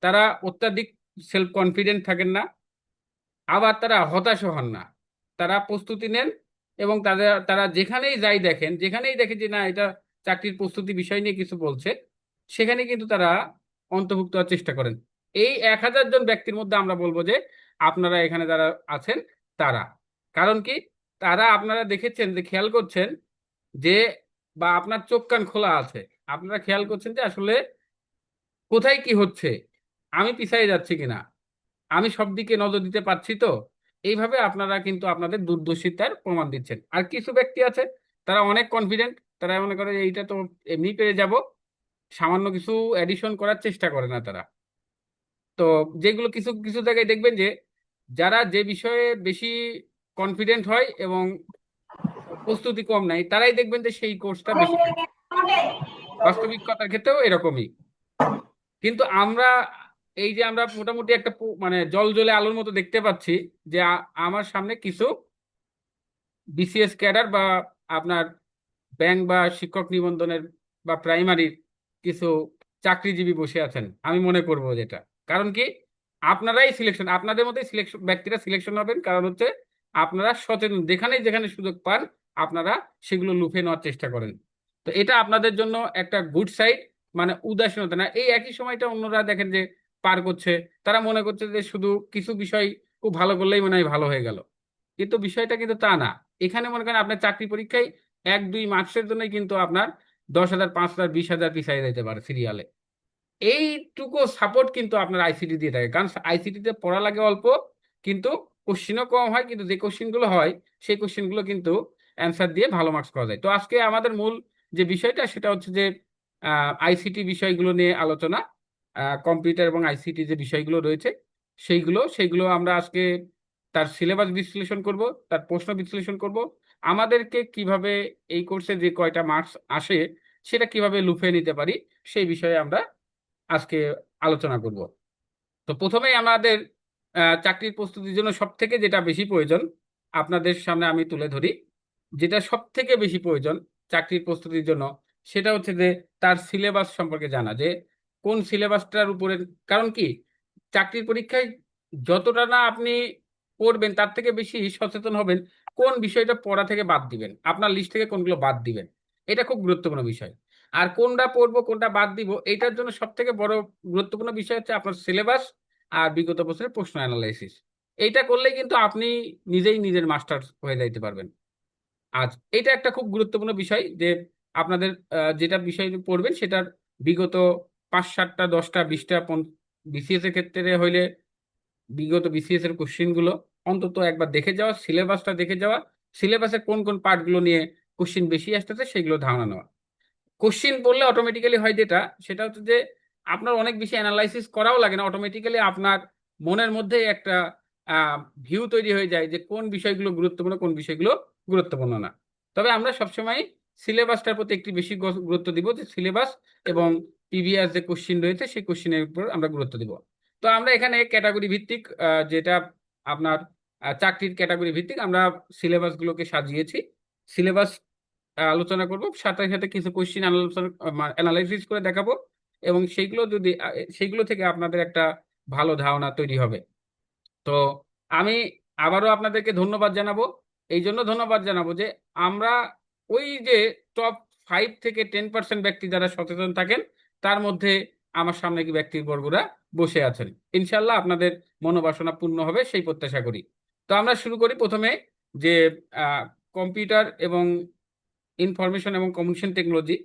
তারা অত্যাধিক self confident থাকেন না, আবার তারা হতাশ হন না। তারা প্রস্তুতি নেন এবং তারা যেখানেই যাই দেখেন, যেখানেই দেখে যে না এটা চাকরির প্রস্তুতি বিষয় নিয়ে কিছু বলছে, সেখানে কিন্তু তারা অন্তর্ভুক্ত হওয়ার চেষ্টা করেন। এই 1,000 জন ব্যক্তির মধ্যে আমরা বলবো যে আপনারা এখানে যারা আছেন তারা। কারণ কি, তারা আপনারা দেখেছেন যে খেয়াল করছেন যে, বা আপনার চোখ কান খোলা আছে, আপনারা খেয়াল করছেন যে আসলে কোথায় কি হচ্ছে, আমি পিছাই যাচ্ছি কিনা, আমি সব দিকে নজর দিতে পারছি তো। এইভাবে আপনারা কিন্তু আপনাদের দূরদর্শিতার প্রমাণ দিচ্ছেন। আর কিছু ব্যক্তি আছে তারা অনেক কনফিডেন্ট, তারা মনে করে যে এইটা তো এমনি পেরে যাব, সামান্য কিছু এডিশন করার চেষ্টা করে না তারা। তো যেগুলো কিছু কিছু জায়গায় দেখবেন যে যারা যে বিষয়ে বেশি কনফিডেন্ট হয় এবং প্রস্তুতি কম নাই, তারাই দেখবেন যে সেই কোর্সটা বেশি নেয়। বাস্তবিকতার ক্ষেত্রেও এরকমই। কিন্তু আমরা এই যে আমরা মোটামুটি একটা মানে জল জ্বলে আলোর মতো দেখতে পাচ্ছি যে আমার সামনে কিছু বিসিএস ক্যাডার বা আপনার ব্যাংক বা শিক্ষক নিবন্ধনের বা প্রাইমারির কিছু চাকরিজীবী বসে আছেন, আমি মনে করব যেটা। কারণ কি, আপনারাই সিলেকশন, আপনাদের মধ্যে সিলেকশন ব্যক্তিরা সিলেকশন হবেন, কারণ হচ্ছে আপনারা সচেতন, যেখানে যেখানে সুযোগ পান আপনারা সেগুলো লুফে নেওয়ার চেষ্টা করেন। তো এটা আপনাদের জন্য একটা গুড সাইড, মানে উদাসীনতা না। এই একই সময়টা অন্যরা দেখেন যে পার করছে, তারা মনে করছে যে শুধু কিছু বিষয় খুব ভালো করলেই মনে হয় ভালো হয়ে গেল, কিন্তু বিষয়টা কিন্তু তা না। এখানে মনে করেন আপনার চাকরি পরীক্ষায় 1-2 মার্কসের জন্যই কিন্তু আপনার 10,000, 5,000, 20,000 পিছিয়ে যেতে পারে সিরিয়ালে। এইটুকু সাপোর্ট কিন্তু আপনার আইসিটি দিয়ে থাকে, কারণ আইসিটিতে পড়া লাগে অল্প, কিন্তু কোশ্চিনও কম হয়, কিন্তু যে কোশ্চিনগুলো হয় সেই কোশ্চিনগুলো কিন্তু অ্যান্সার দিয়ে ভালো মার্কস পাওয়া যায়। তো আজকে আমাদের মূল যে বিষয়টা সেটা হচ্ছে যে আইসিটি বিষয়গুলো নিয়ে আলোচনা। কম্পিউটার এবং আইসিটি যে বিষয়গুলো রয়েছে সেইগুলো আমরা আজকে তার সিলেবাস বিশ্লেষণ করব, তার প্রশ্ন বিশ্লেষণ করব, আমাদেরকে কিভাবে এই কোর্সে যে কয়টা মার্কস আসে সেটা কিভাবে লুফে নিতে পারি সেই বিষয়ে আমরা আজকে আলোচনা করব। তো প্রথমেই আমাদের চাকরির প্রস্তুতির জন্য সব থেকে যেটা বেশি প্রয়োজন আপনাদের সামনে আমি তুলে ধরি, যেটা সব থেকে বেশি প্রয়োজন চাকরির প্রস্তুতির জন্য, সেটা হচ্ছে যে তার সিলেবাস সম্পর্কে জানা, যে কোন সিলেবাসটার উপরে। কারণ কি, চাকরির পরীক্ষায় যতটা না আপনি পড়বেন তার থেকে বেশি সচেতন হবেন কোন বিষয়টা পড়া থেকে বাদ দিবেন, আপনার লিস্ট থেকে কোনগুলো বাদ দিবেন। এটা খুব গুরুত্বপূর্ণ বিষয়। আর কোনটা পড়বো কোনটা বাদ দিব, এটার জন্য সব থেকে বড় গুরুত্বপূর্ণ বিষয় হচ্ছে আপনার সিলেবাস আর বিগত বছরের প্রশ্ন অ্যানালাইসিস। এইটা করলে কিন্তু আপনি নিজেই নিজের মাস্টার হয়ে যাইতে পারবেন। আজ এটা একটা খুব গুরুত্বপূর্ণ বিষয় যে আপনাদের যেটা বিষয় পড়বেন সেটার বিগত 5-7টা 10টা 20টা বিসিএস এর ক্ষেত্রে হইলে বিগত বিসিএস এর কোশ্চিন গুলো অন্তত একবার দেখে যাওয়া, সিলেবাসটা দেখে যাওয়া, সিলেবাসের কোন কোন পার্ট গুলো নিয়ে কোশ্চিন বেশি আসতেছে সেগুলো ধারণা নেওয়া। কোশ্চিন বললে অটোমেটিক্যালি হয় যেটা, সেটা হচ্ছে যে আপনার অনেক বেশি অ্যানালাইসিস করাও লাগে না, অটোমেটিক্যালি আপনার মনের মধ্যে একটা ভিউ তৈরি হয়ে যায় যে কোন বিষয়গুলো গুরুত্বপূর্ণ কোন বিষয়গুলো গুরুত্বপূর্ণ না। তবে আমরা সবসময় সিলেবাসটার প্রতি একটি বেশি গুরুত্ব দিব, যে সিলেবাস এবং প্রিভিয়াস যে কোশ্চিন রয়েছে সেই কোশ্চিনের উপর আমরা গুরুত্ব দিব। তো আমরা এখানে ক্যাটাগরি ভিত্তিক যেটা আপনার চাকরির ক্যাটাগরি ভিত্তিক আমরা সিলেবাসগুলোকে সাজিয়েছি। সিলেবাস আলোচনা করব, সাথে সাথে কিছু কোশ্চিন আলোচনা অ্যানালাইসিস করে দেখাবো, এবং সেইগুলো যদি সেইগুলো থেকে আপনাদের একটা ভালো ধারণা তৈরি হবে। তো আমি আবারও আপনাদেরকে ধন্যবাদ জানাবো। এই জন্য ধন্যবাদ জানাবো যে আমরা ওই যে টপ 5 থেকে 10% ব্যক্তি যারা সচেতন থাকেন তার মধ্যে আমার সামনে কি ব্যক্তিবর্গরা বসে আছেন। ইনশাল্লাহ আপনাদের মনোবাসনা পূর্ণ হবে সেই প্রত্যাশা করি। তো আমরা শুরু করি প্রথমে যে কম্পিউটার এবং ইনফরমেশন এবং কমিউনিকেশন টেকনোলজি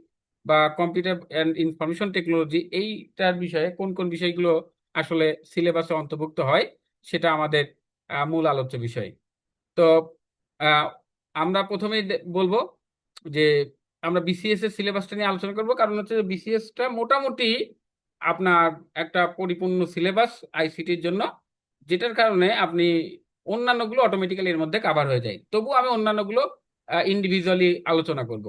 বা কম্পিউটার অ্যান্ড ইনফরমেশন টেকনোলজি, এইটার বিষয়ে কোন কোন বিষয়গুলো আসলে সিলেবাসে অন্তর্ভুক্ত হয় সেটা আমাদের মূল আলোচ্য বিষয়। তো আহ, আমরা প্রথমেই বলবো যে আমরা বিসিএস এর সিলেবাসটা নিয়ে আলোচনা করব, কারণ হচ্ছে বিসিএসটা মোটামুটি আপনার একটা পরিপূর্ণ সিলেবাস আইসিটির জন্য, যেটার কারণে আপনি অন্যান্যগুলো অটোমেটিক্যালি এর মধ্যে কাভার হয়ে যায়। তবু আমি অন্যান্যগুলো ইন্ডিভিজুয়ালি আলোচনা করব।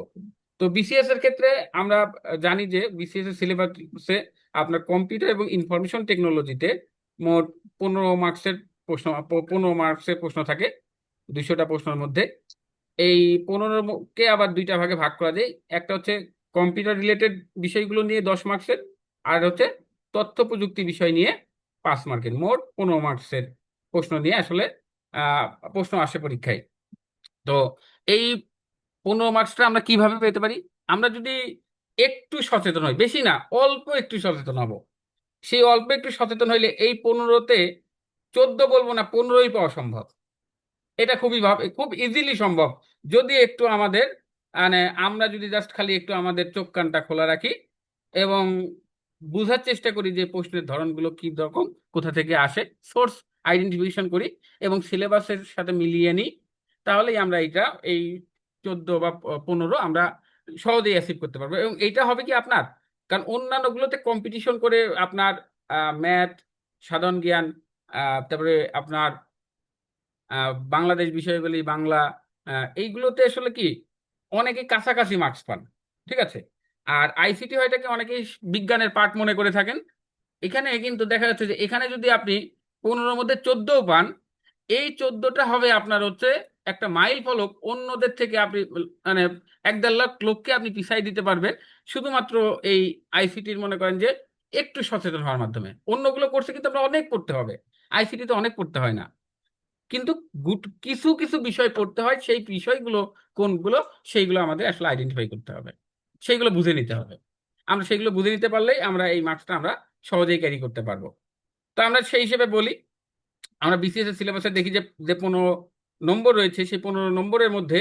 তো বিসিএস এর ক্ষেত্রে আমরা জানি যে বিসিএস এর সিলেবাসে আপনার কম্পিউটার এবং ইনফরমেশন টেকনোলজিতে মোট 15 মার্কসের প্রশ্ন, 15 মার্কসের প্রশ্ন থাকে 200টা প্রশ্নের মধ্যে। এই 15কে আবার দুইটা ভাগে ভাগ করা যায়, একটা হচ্ছে কম্পিউটার রিলেটেড বিষয়গুলো নিয়ে 10 মার্কসের, আর হচ্ছে তথ্য প্রযুক্তি বিষয় নিয়ে 5 মার্কের, মোট 15 মার্কসের প্রশ্ন নিয়ে আসলে প্রশ্ন আসে পরীক্ষায়। তো এই 15 মার্কসটা আমরা কিভাবে পেতে পারি? আমরা যদি একটু সচেতন হই, বেশি না, অল্প একটু সচেতন হব। সেই অল্প একটু সচেতন হইলে এই 15তে 14 বলবো না, 15ই পাওয়া সম্ভব। এটা খুব ইজিলি সম্ভব, যদি একটু আমাদের মানে আমরা যদি জাস্ট খালি একটু আমাদের চোখ কানটা খোলা রাখি এবং বুঝার চেষ্টা করি যে প্রশ্নের ধরনগুলো কি রকম, কোথা থেকে আসে, সোর্স আইডেন্টিফিকেশন করি এবং সিলেবাসের সাথে মিলিয়ে নিই, তাহলেই আমরা এই 14 বা 15 আমরা সহজেই অ্যাচিভ করতে পারবো। এবং এইটা হবে কি আপনার, কারণ অন্যান্যগুলোতে কম্পিটিশন করে আপনার ম্যাথ, সাধারণ জ্ঞান, তারপরে আপনার বাংলাদেশ বিষয়গুলি, বাংলা, এইগুলোতে আসলে কি অনেকে কাছাকাছি মার্কস পান, ঠিক আছে। আর আইসিটি হয়টাকে অনেকেই বিজ্ঞানের পার্ট মনে করে থাকেন। এখানে কিন্তু দেখা যাচ্ছে যে এখানে যদি আপনি 15-র মধ্যে 14 পান, এই 14টা হবে আপনার হচ্ছে একটা মাইল ফলক, অন্যদের থেকে আপনি মানে 1-1.5 লাখ লোককে আপনি পিছাই দিতে পারবেন, শুধুমাত্র এই আইসিটির মনে করেন যে একটু সচেতন হওয়ার মাধ্যমে। অন্যগুলো করছে কিন্তু আমরা অনেক পড়তে হবে, আইসিটিতে অনেক পড়তে হয় না, কিন্তু কিছু কিছু বিষয় পড়তে হয়, সেই বিষয়গুলো কোনগুলো সেইগুলো আমাদের আসলে আইডেন্টিফাই করতে হবে, সেইগুলো বুঝে নিতে হবে। আমরা সেইগুলো বুঝে নিতে পারলেই আমরা এই মার্কসটা আমরা সহজেই ক্যারি করতে পারবো। তো আমরা সেই হিসেবে বলি, আমরা বিসিএস এর সিলেবাসে দেখি যে যে 15 নম্বর রয়েছে, সেই 15 নম্বরের মধ্যে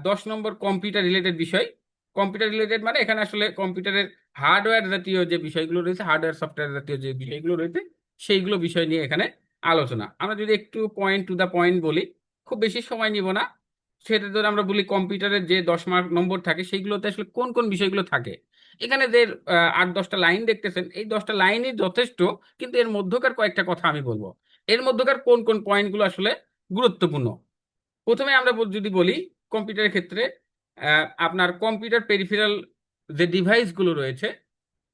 10 নম্বর কম্পিউটার রিলেটেড বিষয়। কম্পিউটার রিলেটেড মানে এখানে আসলে কম্পিউটারের হার্ডওয়্যার জাতীয় যে বিষয়গুলো রয়েছে, হার্ডওয়্যার সফটওয়্যার জাতীয় যে বিষয়গুলো রয়েছে, সেইগুলো বিষয় নিয়ে এখানে আলোচনা। আমরা যদি একটু পয়েন্ট টু দা পয়েন্ট বলি, খুব বেশি সময় নিব না, সেটা ধরে আমরা বলি কম্পিউটারের যে 10 নম্বর থাকে সেইগুলোতে আসলে কোন কোন বিষয়গুলো থাকে। এখানে যে 8-10টা লাইন দেখতেছেন, এই 10টা লাইনই যথেষ্ট, কিন্তু এর মধ্যকার কয়েকটা কথা আমি বলবো, এর মধ্যকার কোন কোন পয়েন্টগুলো আসলে গুরুত্বপূর্ণ। প্রথমে আমরা যদি বলি কম্পিউটারের ক্ষেত্রে, আপনার কম্পিউটার পেরিফেরাল যে ডিভাইসগুলো রয়েছে,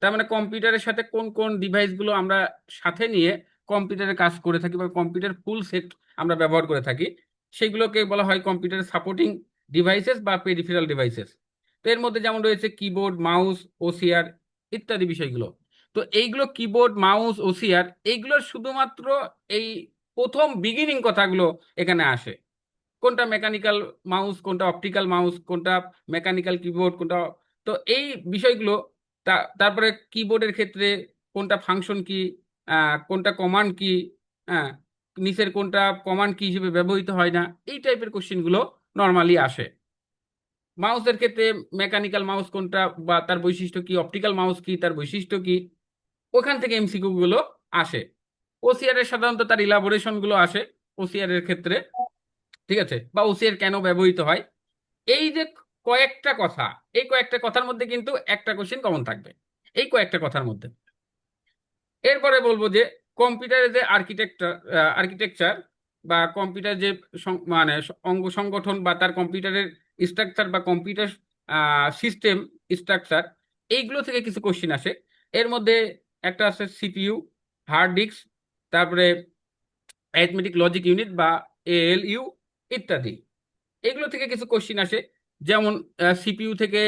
তার মানে কম্পিউটারের সাথে কোন কোন ডিভাইসগুলো আমরা সাথে নিয়ে কম্পিউটারে কাজ করে থাকি বা কম্পিউটার ফুল সেট আমরা ব্যবহার করে থাকি, সেগুলোকে বলা হয় কম্পিউটার সাপোর্টিং ডিভাইসেস বা পেরিফেরাল ডিভাইসেস। তো এর মধ্যে যেমন রয়েছে কিবোর্ড, মাউস, ওসিআর ইত্যাদি বিষয়গুলো। তো এইগুলো কিবোর্ড, মাউস, ওসিআর এইগুলোর শুধুমাত্র এই প্রথম বিগিনিং কথাগুলো এখানে আসে, কোনটা মেকানিক্যাল মাউস, কোনটা অপটিক্যাল মাউস, কোনটা মেকানিক্যাল কিবোর্ড, কোনটা। তো এই বিষয়গুলো, তারপরে কিবোর্ডের ক্ষেত্রে কোনটা ফাংশন কি, কোনটা কমান্ড কি, হ্যাঁ, নিচের কোনটা কমান্ড কি হিসেবে ব্যবহৃত হয় না, এই টাইপের কোশ্চেনগুলো নর্মালি আসে। মাউসের ক্ষেত্রে মেকানিক্যাল মাউস কোনটা বা তার বৈশিষ্ট্য কি, অপটিক্যাল মাউস কি তার বৈশিষ্ট্য কি, ওখান থেকে এমসিকিউ গুলো আসে। ওসিআর এর সাধারণত তার ইলাবোরেশন গুলো আসে ওসিআর এর ক্ষেত্রে, ঠিক আছে, বা ওসিআর কেন ব্যবহৃত হয়। এই যে কয়েকটা কথা, এই কয়েকটা কথার মধ্যে কিন্তু একটা কোশ্চেন কমন থাকবে, এই কয়েকটা কথার মধ্যে। এরপরে বলবো যে কম্পিউটারের যে আর্কিটেকচার বা কম্পিউটার যে মানে অঙ্গ সংগঠন বা তার কম্পিউটারের স্ট্রাকচার বা কম্পিউটার সিস্টেম স্ট্রাকচার, এইগুলো থেকে কিছু কোশ্চিন আসে। এর মধ্যে একটা আছে সিপিইউ, হার্ড ডিস্ক, তারপরে অ্যারিথমেটিক লজিক ইউনিট বা এএলইউ ইত্যাদি। এগুলো থেকে কিছু কোশ্চিন আসে। যেমন সিপিইউ থেকে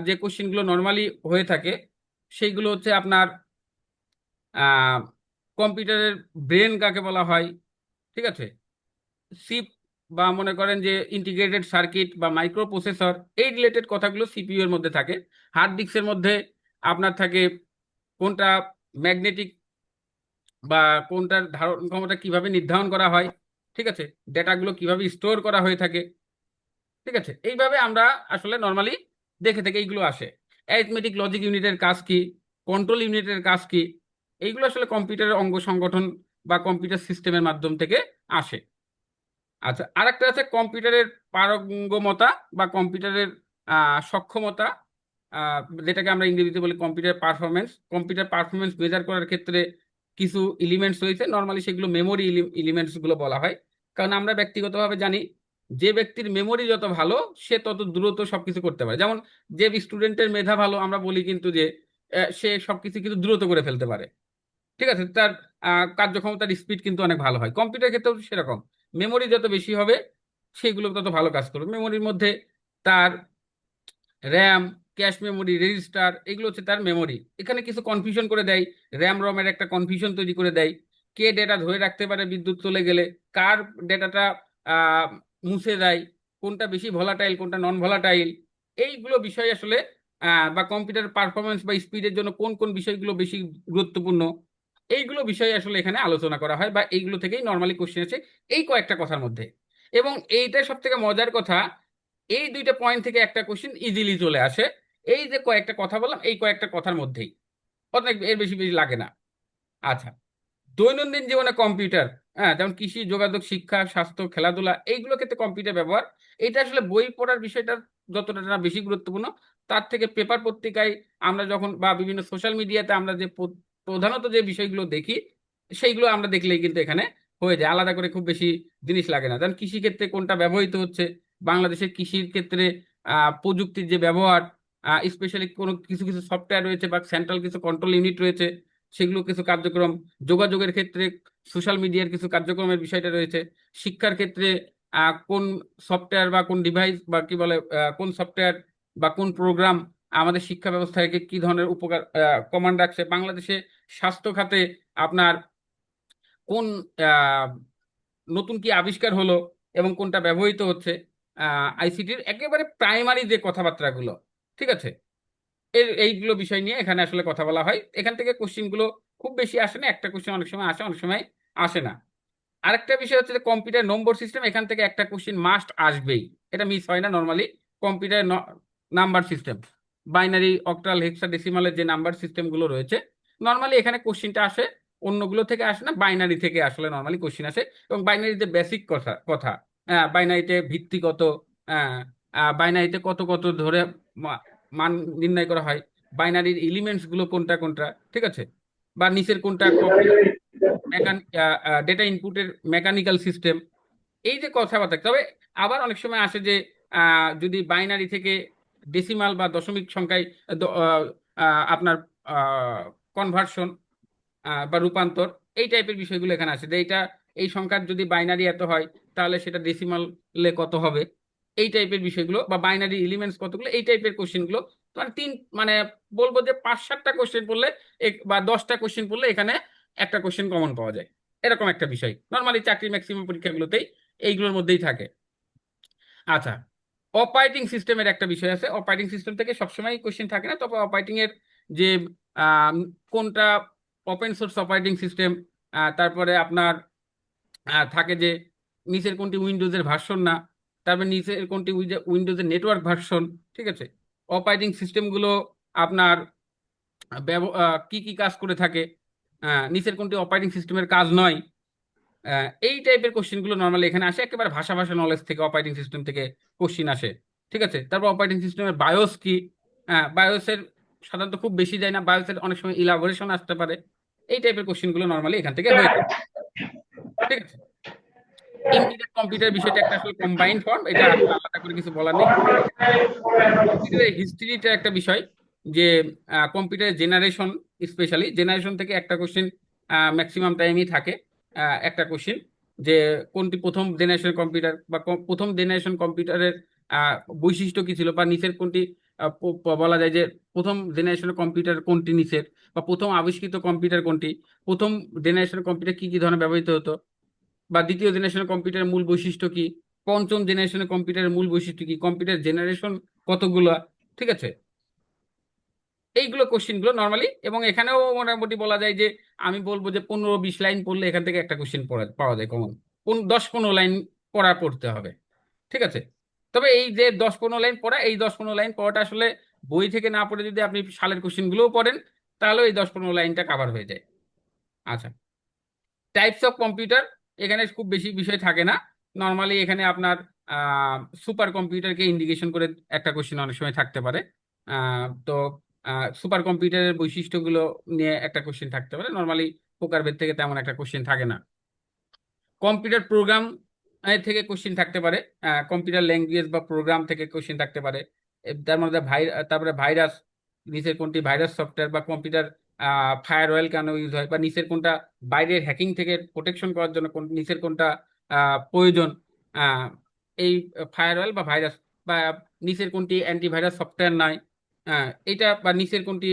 যে কোশ্চিনগুলো নর্মালি হয়ে থাকে সেইগুলো হচ্ছে আপনার কম্পিউটারের ব্রেন কাকে বলা হয়, ঠিক আছে, চিপ বা মনে করেন যে ইন্টিগ্রেটেড সার্কিট বা মাইক্রো প্রসেসর, এই রিলেটেড কথাগুলো সিপিইউ এর মধ্যে থাকে। হার্ড ডিস্কের মধ্যে আপনার থাকে কোনটা ম্যাগনেটিক বা কোনটার ধারণ ক্ষমতা কিভাবে নির্ধারণ করা হয়, ঠিক আছে, ডেটাগুলো কিভাবে স্টোর করা হয়ে থাকে, ঠিক আছে। এইভাবে আমরা আসলে নর্মালি দেখে থেকে এইগুলো আসে। অ্যারিথমেটিক লজিক ইউনিটের কাজ কি, কন্ট্রোল ইউনিটের কাজ কি, এইগুলো আসলে কম্পিউটারের অঙ্গ সংগঠন বা কম্পিউটার সিস্টেমের মাধ্যম থেকে আসে। আচ্ছা, আরেকটা আছে কম্পিউটারের পারঙ্গমতা বা কম্পিউটারের সক্ষমতা, যেটাকে আমরা ইংরেজিতে বলি computer performance. Computer performance measure করার ক্ষেত্রে কিছু এলিমেন্টস রয়েছে, নর্মালি সেগুলো মেমোরি এলিমেন্টস গুলো বলা হয়। কারণ আমরা ব্যক্তিগতভাবে জানি যে ব্যক্তির মেমোরি যত ভালো সে তত দ্রুত সবকিছু করতে পারে। যেমন যে স্টুডেন্টের মেধা ভালো আমরা বলি কিন্তু যে সে সবকিছু কিন্তু দ্রুত করে ফেলতে পারে, ঠিক আছে, তার কার্যক্ষমতার স্পিড কিন্তু অনেক ভালো হয়। কম্পিউটার ক্ষেত্রেও সেরকম, মেমোরি যত বেশি হবে সেগুলো তত ভালো কাজ করবে। মেমোরির মধ্যে তার র্যাম, ক্যাশ মেমোরি, রেজিস্টার, এগুলো হচ্ছে তার মেমোরি। এখানে কিছু কনফিউশন করে দেয়, র্যাম রমের একটা কনফিউশন তৈরি করে দেয়, কে ডেটা ধরে রাখতে পারে বিদ্যুৎ চলে গেলে, কার ডেটাটা মুছে যায়, কোনটা বেশি ভোলাটাইল কোনটা নন ভোলাটাইল, এইগুলো বিষয় আসলে বা কম্পিউটার পারফরমেন্স বা স্পিডের জন্য কোন কোন বিষয়গুলো বেশি গুরুত্বপূর্ণ, এইগুলো বিষয় আসলে এখানে আলোচনা করা হয়, বা এইগুলো থেকেই নর্মালি কোশ্চেন আছে এই কয়েকটা কথার মধ্যে। এবং এইটা সব থেকে মজার কথা, এই দুইটা পয়েন্ট থেকে একটা কোশ্চেন ইজিলি চলে আসে, এই যে কয়েকটা কথা বললাম এই কয়েকটা কথার মধ্যেই, অনেক এর বেশি বেশি লাগে না। আচ্ছা, দৈনন্দিন জীবনে কম্পিউটার, হ্যাঁ, যেমন কৃষি, যোগাযোগ, শিক্ষা, স্বাস্থ্য, খেলাধুলা, এইগুলো ক্ষেত্রে কম্পিউটার ব্যবহার, এটা আসলে বই পড়ার বিষয়টা যতটা না বেশি গুরুত্বপূর্ণ, তার থেকে পেপার পত্রিকায় আমরা যখন বা বিভিন্ন সোশ্যাল মিডিয়াতে আমরা যে প্রধানত যে বিষয়গুলো দেখি, সেইগুলো আমরা দেখলেই কিন্তু এখানে হয়ে যায়, আলাদা করে খুব বেশি জিনিস লাগে না। যেমন কৃষি ক্ষেত্রে কোনটা ব্যবহৃত হচ্ছে, বাংলাদেশের কৃষির ক্ষেত্রে প্রযুক্তির যে ব্যবহার, স্পেশালি কোনো কিছু কিছু সফটওয়্যার রয়েছে বা সেন্ট্রাল কিছু কন্ট্রোল ইউনিট রয়েছে, সেগুলো কিছু কার্যক্রম, যোগাযোগের ক্ষেত্রে সোশ্যাল মিডিয়ার কিছু কার্যক্রমের বিষয়টা রয়েছে, শিক্ষার ক্ষেত্রে কোন সফটওয়্যার বা কোন ডিভাইস বা কি বলে কোন সফটওয়্যার বা কোন প্রোগ্রাম আমাদের শিক্ষা ব্যবস্থাকে কি ধরনের উপকার কমান্ড রাখছে, বাংলাদেশে স্বাস্থ্য খাতে আপনার কোন আহ, নতুন কি আবিষ্কার হলো এবং কোনটা ব্যবহৃত হচ্ছে, আইসিটির একেবারে প্রাইমারি যে কথাবার্তাগুলো, ঠিক আছে, এইগুলো বিষয় নিয়ে এখানে আসলে কথা বলা হয়। এখান থেকে কোশ্চিন গুলো খুব বেশি আসে না, একটা কোশ্চিন অনেক সময় আসে, অনেক সময় আসে না। আরেকটা বিষয় হচ্ছে যে কম্পিউটার নম্বর সিস্টেম, এখান থেকে একটা কোশ্চিন মাস্ট আসবেই, এটা মিস হয় না normally. Computer number system, binary, octal, হেক্সাডেসিমালের যে নাম্বার সিস্টেম গুলো রয়েছে, নর্মালি এখানে কোশ্চিনটা আসে, অন্যগুলো থেকে আসে না, বাইনারি থেকে আসলে নর্মালি কোশ্চিন আসে। এবং বাইনারি যে বেসিক কথা কথা বাইনারিতে ভিত্তি কত, বাইনারিতে কত কত ধরে মান নির্ণয় করা হয়, বাইনারির এলিমেন্টস গুলো কোনটা কোনটা, ঠিক আছে, বা নিচের কোনটা ডেটা ইনপুটের মেকানিক্যাল সিস্টেম, এই যে কথাবার্তা। তবে আবার অনেক সময় আসে যে যদি বাইনারি থেকে ডেসিমাল বা দশমিক সংখ্যায় আপনার কনভার্সন বা রূপান্তর, এই টাইপের বিষয়গুলো এখানে আছে, যে এইটা এই সংখ্যার যদি বাইনারি এত হয় তাহলে সেটা ডেসিমালে কত হবে, এই টাইপের বিষয়গুলো, বা বাইনারি এলিমেন্টস কতগুলো, এই টাইপের কোশ্চেনগুলো। মানে মানে বলবো যে 5-7টা কোশ্চেন পড়লে বা 10টা কোশ্চেন পড়লে এখানে একটা কোশ্চেন কমন পাওয়া যায়, এরকম একটা বিষয় নর্মালি চাকরির ম্যাক্সিমাম পরীক্ষাগুলোতেই এইগুলোর মধ্যেই থাকে। আচ্ছা, অপারেটিং সিস্টেমের একটা বিষয় আছে, অপারেটিং সিস্টেম থেকে সবসময় কোশ্চেন থাকে না, তবে অপারেটিং এর যে আম, কোনটা ওপেন সোর্স অপারেটিং সিস্টেম, তারপরে আপনার থাকে যে নিচের কোনটি উইন্ডোজের ভার্সন না, তারপরে নিচের কোনটি উইন্ডোজের নেটওয়ার্ক ভার্সন, ঠিক আছে, অপারেটিং সিস্টেমগুলো আপনার কি কি কাজ করে থাকে, নিচের কোনটি অপারেটিং সিস্টেমের কাজ নয়, এই টাইপের কোশ্চেনগুলো নর্মালি এখানে আসে, একেবারে ভাষা ভাষা নলেজ থেকে অপারেটিং সিস্টেম থেকে কোশ্চিন আসে, ঠিক আছে। তারপর অপারেটিং সিস্টেমের বায়োস কি, বায়োসের সাধারণত খুব বেশি যায় না, বায়োসের অনেক সময় ইলাবোরেশন আসতে পারে, এই টাইপের কোশ্চেনগুলো নর্মালি এখান থেকে হয়ে থাকে, ঠিক আছে। ইন্টিগ্রেটেড কম্পিউটার বিষয়টা একটা আসলে কম্বাইন্ড ফর্ম, এটা আসলে আলাদা করে কিছু বলার নেই। কম্পিউটারের হিস্ট্রিটা একটা বিষয়, যে কম্পিউটারের জেনারেশন, স্পেশালি জেনারেশন থেকে একটা কোশ্চেন ম্যাক্সিমাম টাইমই থাকে, একটা কোশ্চেন, যে কোনটি প্রথম জেনারেশন কম্পিউটার, বা প্রথম জেনারেশন কম্পিউটারের আহ, বৈশিষ্ট্য কি ছিল, বা নিচের কোনটি বলা যায় যে প্রথম জেনারেশনের কম্পিউটার কোনটি নিচের, বা প্রথম আবিষ্কৃত কম্পিউটার কোনটি, প্রথম জেনারেশনের কম্পিউটার কি কি ধরনের ব্যবহৃত হতো, বা দ্বিতীয় জেনারেশনের কম্পিউটারের মূল বৈশিষ্ট্য কি, পঞ্চম জেনারেশনের কম্পিউটারের মূল বৈশিষ্ট্য কি, কম্পিউটার জেনারেশন কতগুলা, ঠিক আছে, এইগুলো কোশ্চিন গুলো নর্মালি। এবং এখানেও মোটামুটি বলা যায় যে আমি বলবো যে 15-20 লাইন পড়লে এখান থেকে একটা কোশ্চিন পাওয়া যায় কমন, 10-15 লাইন পড়তে হবে, ঠিক আছে। তবে এই যে 10-15 লাইন পড়া, এই 10-15 লাইন পড়াটা আসলে বই থেকে না পড়ে যদি আপনি সালের কোশ্চিন গুলোও পড়েন, তাহলে এই 10-15 লাইনটা কাভার হয়ে যায়। আচ্ছা, টাইপস অফ কম্পিউটার, এখানে খুব বেশি বিষয় থাকে না, নর্মালি এখানে আপনার সুপার কম্পিউটারকে ইন্ডিকেশন করে একটা কোশ্চেন অনেক সময় থাকতে পারে। তো সুপার কম্পিউটারের বৈশিষ্ট্যগুলো নিয়ে একটা কোশ্চেন থাকতে পারে, নর্মালি প্রকারভেদ থেকে তেমন একটা কোশ্চেন থাকে না। কম্পিউটার প্রোগ্রাম থেকে কোশ্চেন থাকতে পারে, কম্পিউটার ল্যাঙ্গুয়েজ বা প্রোগ্রাম থেকে কোশ্চেন থাকতে পারে, তার মধ্যে তারপরে ভাইরাস, নিচের কোনটি ভাইরাস সফটওয়্যার বা কম্পিউটার ফায়ারওয়েল কেন ইউজ হয়, বা নিচের কোনটা বাইরের হ্যাকিং থেকে প্রোটেকশন করার জন্য নিচের কোনটা প্রয়োজন, আহ, এই ফায়ারওয়েল বা ভাইরাস, বা নিচের কোনটি অ্যান্টিভাইরাস সফটওয়্যার নয়, এটা বা নিচের কোনটি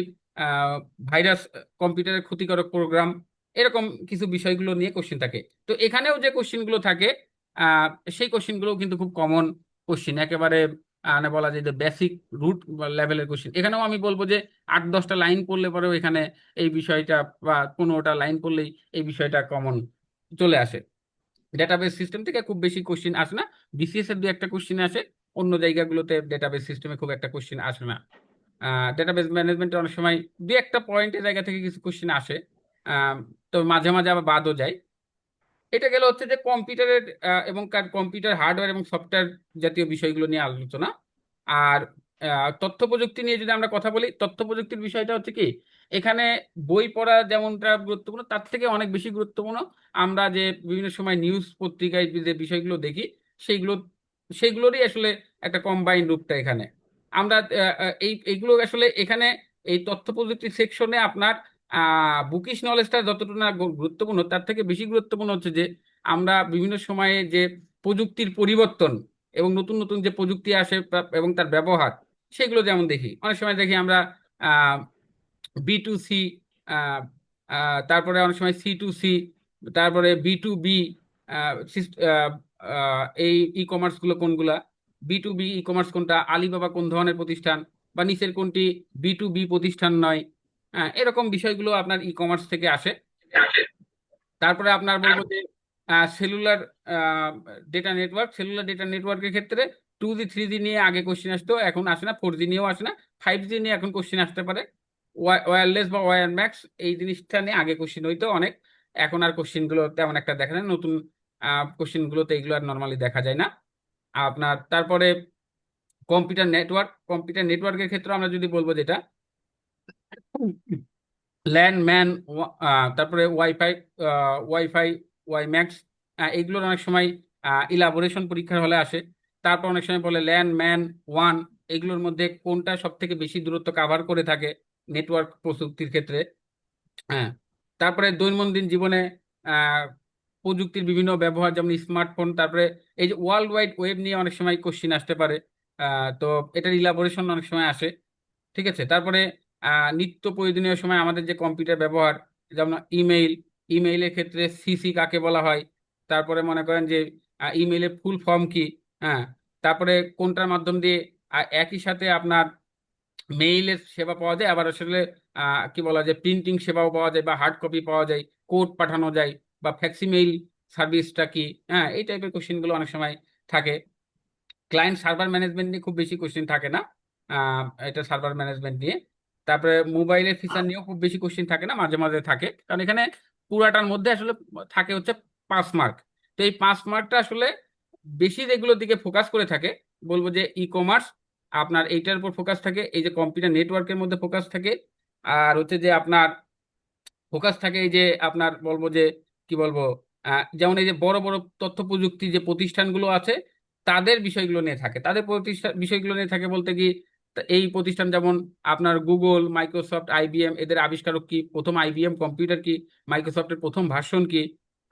ভাইরাস কম্পিউটারের ক্ষতিকারক প্রোগ্রাম, এরকম কিছু বিষয়গুলো নিয়ে কোশ্চিন থাকে। তো এখানেও যে কোশ্চিনগুলো থাকে আহ, সেই কোশ্চিনগুলো কিন্তু খুব কমন কোশ্চিন, একেবারে মানে বলা যায় যে বেসিক রুট লেভেলের কোশ্চিন। এখানেও আমি বলবো যে 8-10টা লাইন পড়লে পরেও এখানে এই বিষয়টা, বা 15টা লাইন পড়লেই এই বিষয়টা কমন চলে আসে। ডেটাবেস সিস্টেম থেকে খুব বেশি কোশ্চিন আসে না, বিসিএস এর দু একটা কোশ্চিন আসে, অন্য জায়গাগুলোতে ডেটাবেস সিস্টেমে খুব একটা কোশ্চিন আসে না। ডেটাবেস ম্যানেজমেন্টে অনেক সময় দু একটা পয়েন্টের জায়গা থেকে কিছু কোশ্চিন আসে, আহ, তো মাঝে মাঝে আবার বাদও যায়। এটা গেল হচ্ছে যে কম্পিউটারের এবং কম্পিউটার হার্ডওয়্যার এবং সফটওয়্যার জাতীয় বিষয়গুলো নিয়ে আলোচনা। আর তথ্য প্রযুক্তি নিয়ে যদি আমরা কথা বলি, তথ্য প্রযুক্তির বিষয়টা হচ্ছে কি, এখানে বই পড়া যেমনটা গুরুত্বপূর্ণ, তার থেকে অনেক বেশি গুরুত্বপূর্ণ আমরা যে বিভিন্ন সময় নিউজ পত্রিকায় যে বিষয়গুলো দেখি, সেইগুলো সেইগুলোরই আসলে একটা কম্বাইন্ড রূপটা এখানে। আমরা এইগুলো আসলে এখানে এই তথ্য প্রযুক্তি সেকশনে আপনার বুকিশ নলেজটা যতটুকু না গুরুত্বপূর্ণ, তার থেকে বেশি গুরুত্বপূর্ণ হচ্ছে যে আমরা বিভিন্ন সময়ে যে প্রযুক্তির পরিবর্তন এবং নতুন নতুন যে প্রযুক্তি আসে এবং তার ব্যবহার, সেগুলো যেমন দেখি, অনেক সময় দেখি আমরা B2C, তারপরে অনেক সময় C2C, তারপরে B2B, এই ই কমার্স গুলো কোনগুলা, B2B ই কমার্স কোনটা, আলিবাবা কোন ধরনের প্রতিষ্ঠান, বা নিচের কোনটি B2B প্রতিষ্ঠান নয়। এরকম বিষয়গুলো আপনার ই কমার্স থেকে আসে। তারপরে আপনার বলবো যে সেলুলার ডেটা নেটওয়ার্কের ক্ষেত্রে 2G 3G নিয়ে আগে কোশ্চেন আসতো, এখন আসে না, 4G নিয়েও আসে না, 5G নিয়ে এখন কোশ্চেন আসতে পারে। ওয়্যারলেস বা ওয়্যার ম্যাক্স এই জিনিসটা নিয়ে আগে কোশ্চেন হইতো অনেক, এখন আর কোশ্চেন গুলো তেমন একটা দেখা যায় না। নতুন কোশ্চেন গুলোতে এগুলো আর নর্মালি দেখা যায় না। আপনার তারপরে কম্পিউটার নেটওয়ার্কের ক্ষেত্রে আমরা যদি বলবো যেটা ল্যান ম্যান, তারপরে ওয়াইফাই, ওয়াইফাই, ওয়াই ম্যাক্স, এইগুলোর অনেক সময় ইলাবোরেশন পরীক্ষার হলে আসে। তারপর অনেক সময় বলে ল্যান ম্যান ওয়ান, এগুলোর মধ্যে কোনটা সব থেকে বেশি দূরত্ব কাভার করে থাকে নেটওয়ার্ক প্রযুক্তির ক্ষেত্রে। হ্যাঁ, তারপরে দৈনন্দিন জীবনে আহ, প্রযুক্তির বিভিন্ন ব্যবহার, যেমন স্মার্টফোন, তারপরে এই যে ওয়ার্ল্ড ওয়াইড ওয়েব নিয়ে অনেক সময় কোশ্চিন আসতে পারে। তো এটার ইলাবোরেশন অনেক সময় আসে। ঠিক আছে, তারপরে নিত্য প্রয়োজনীয় সময় আমাদের যে কম্পিউটার ব্যবহার, যেমন ইমেইলের ক্ষেত্রে সিসি কাকে বলা হয়, তারপরে মনে করেন যে ইমেইলের ফুল ফর্ম কি, হ্যাঁ, তারপরে কোনটার মাধ্যম দিয়ে একই সাথে আপনার মেইলের সেবা পাওয়া যায়, আবার আসলে কি বলা যায় প্রিন্টিং সেবাও পাওয়া যায়, বা হার্ড কপি পাওয়া যায়, কোড পাঠানো যায়, বা ফ্যাক্সিমেইল সার্ভিসটা কি। এই টাইপের কোশ্চেনগুলো অনেক সময় থাকে। ক্লায়েন্ট সার্ভার ম্যানেজমেন্ট নিয়ে খুব বেশি কোশ্চেন থাকে না, এটা সার্ভার ম্যানেজমেন্ট নিয়ে। তারপরে মোবাইলের ফিচার নিয়েও খুব বেশি কোশ্চেন থাকে না, মাঝে মাঝে থাকে, কারণ এখানে পুরাটার মধ্যে আসলে থাকে হচ্ছে 5 মার্ক। তো এই 5 মার্কটা আসলে বেশি যেগুলোর দিকে ফোকাস করে থাকে, বলবো যে ই কমার্স আপনার এইটার উপর ফোকাস থাকে, এই যে কম্পিউটার নেটওয়ার্কের মধ্যে ফোকাস থাকে, আর হচ্ছে যে আপনার ফোকাস থাকে এই যে আপনার বলবো যে কি বলবো, যেমন এই যে বড় বড় তথ্য প্রযুক্তি যে প্রতিষ্ঠানগুলো আছে, তাদের বিষয়গুলো নিয়ে থাকে, তাদের প্রতিষ্ঠান বিষয়গুলো নিয়ে থাকে বলতে কি, তা এই প্রতিষ্ঠান যেমন আপনার গুগল, মাইক্রোসফট, আইবিএম, এদের আবিষ্কারক কি, প্রথম আইবিএম কম্পিউটার কি, মাইক্রোসফটের প্রথম ভার্সন কি।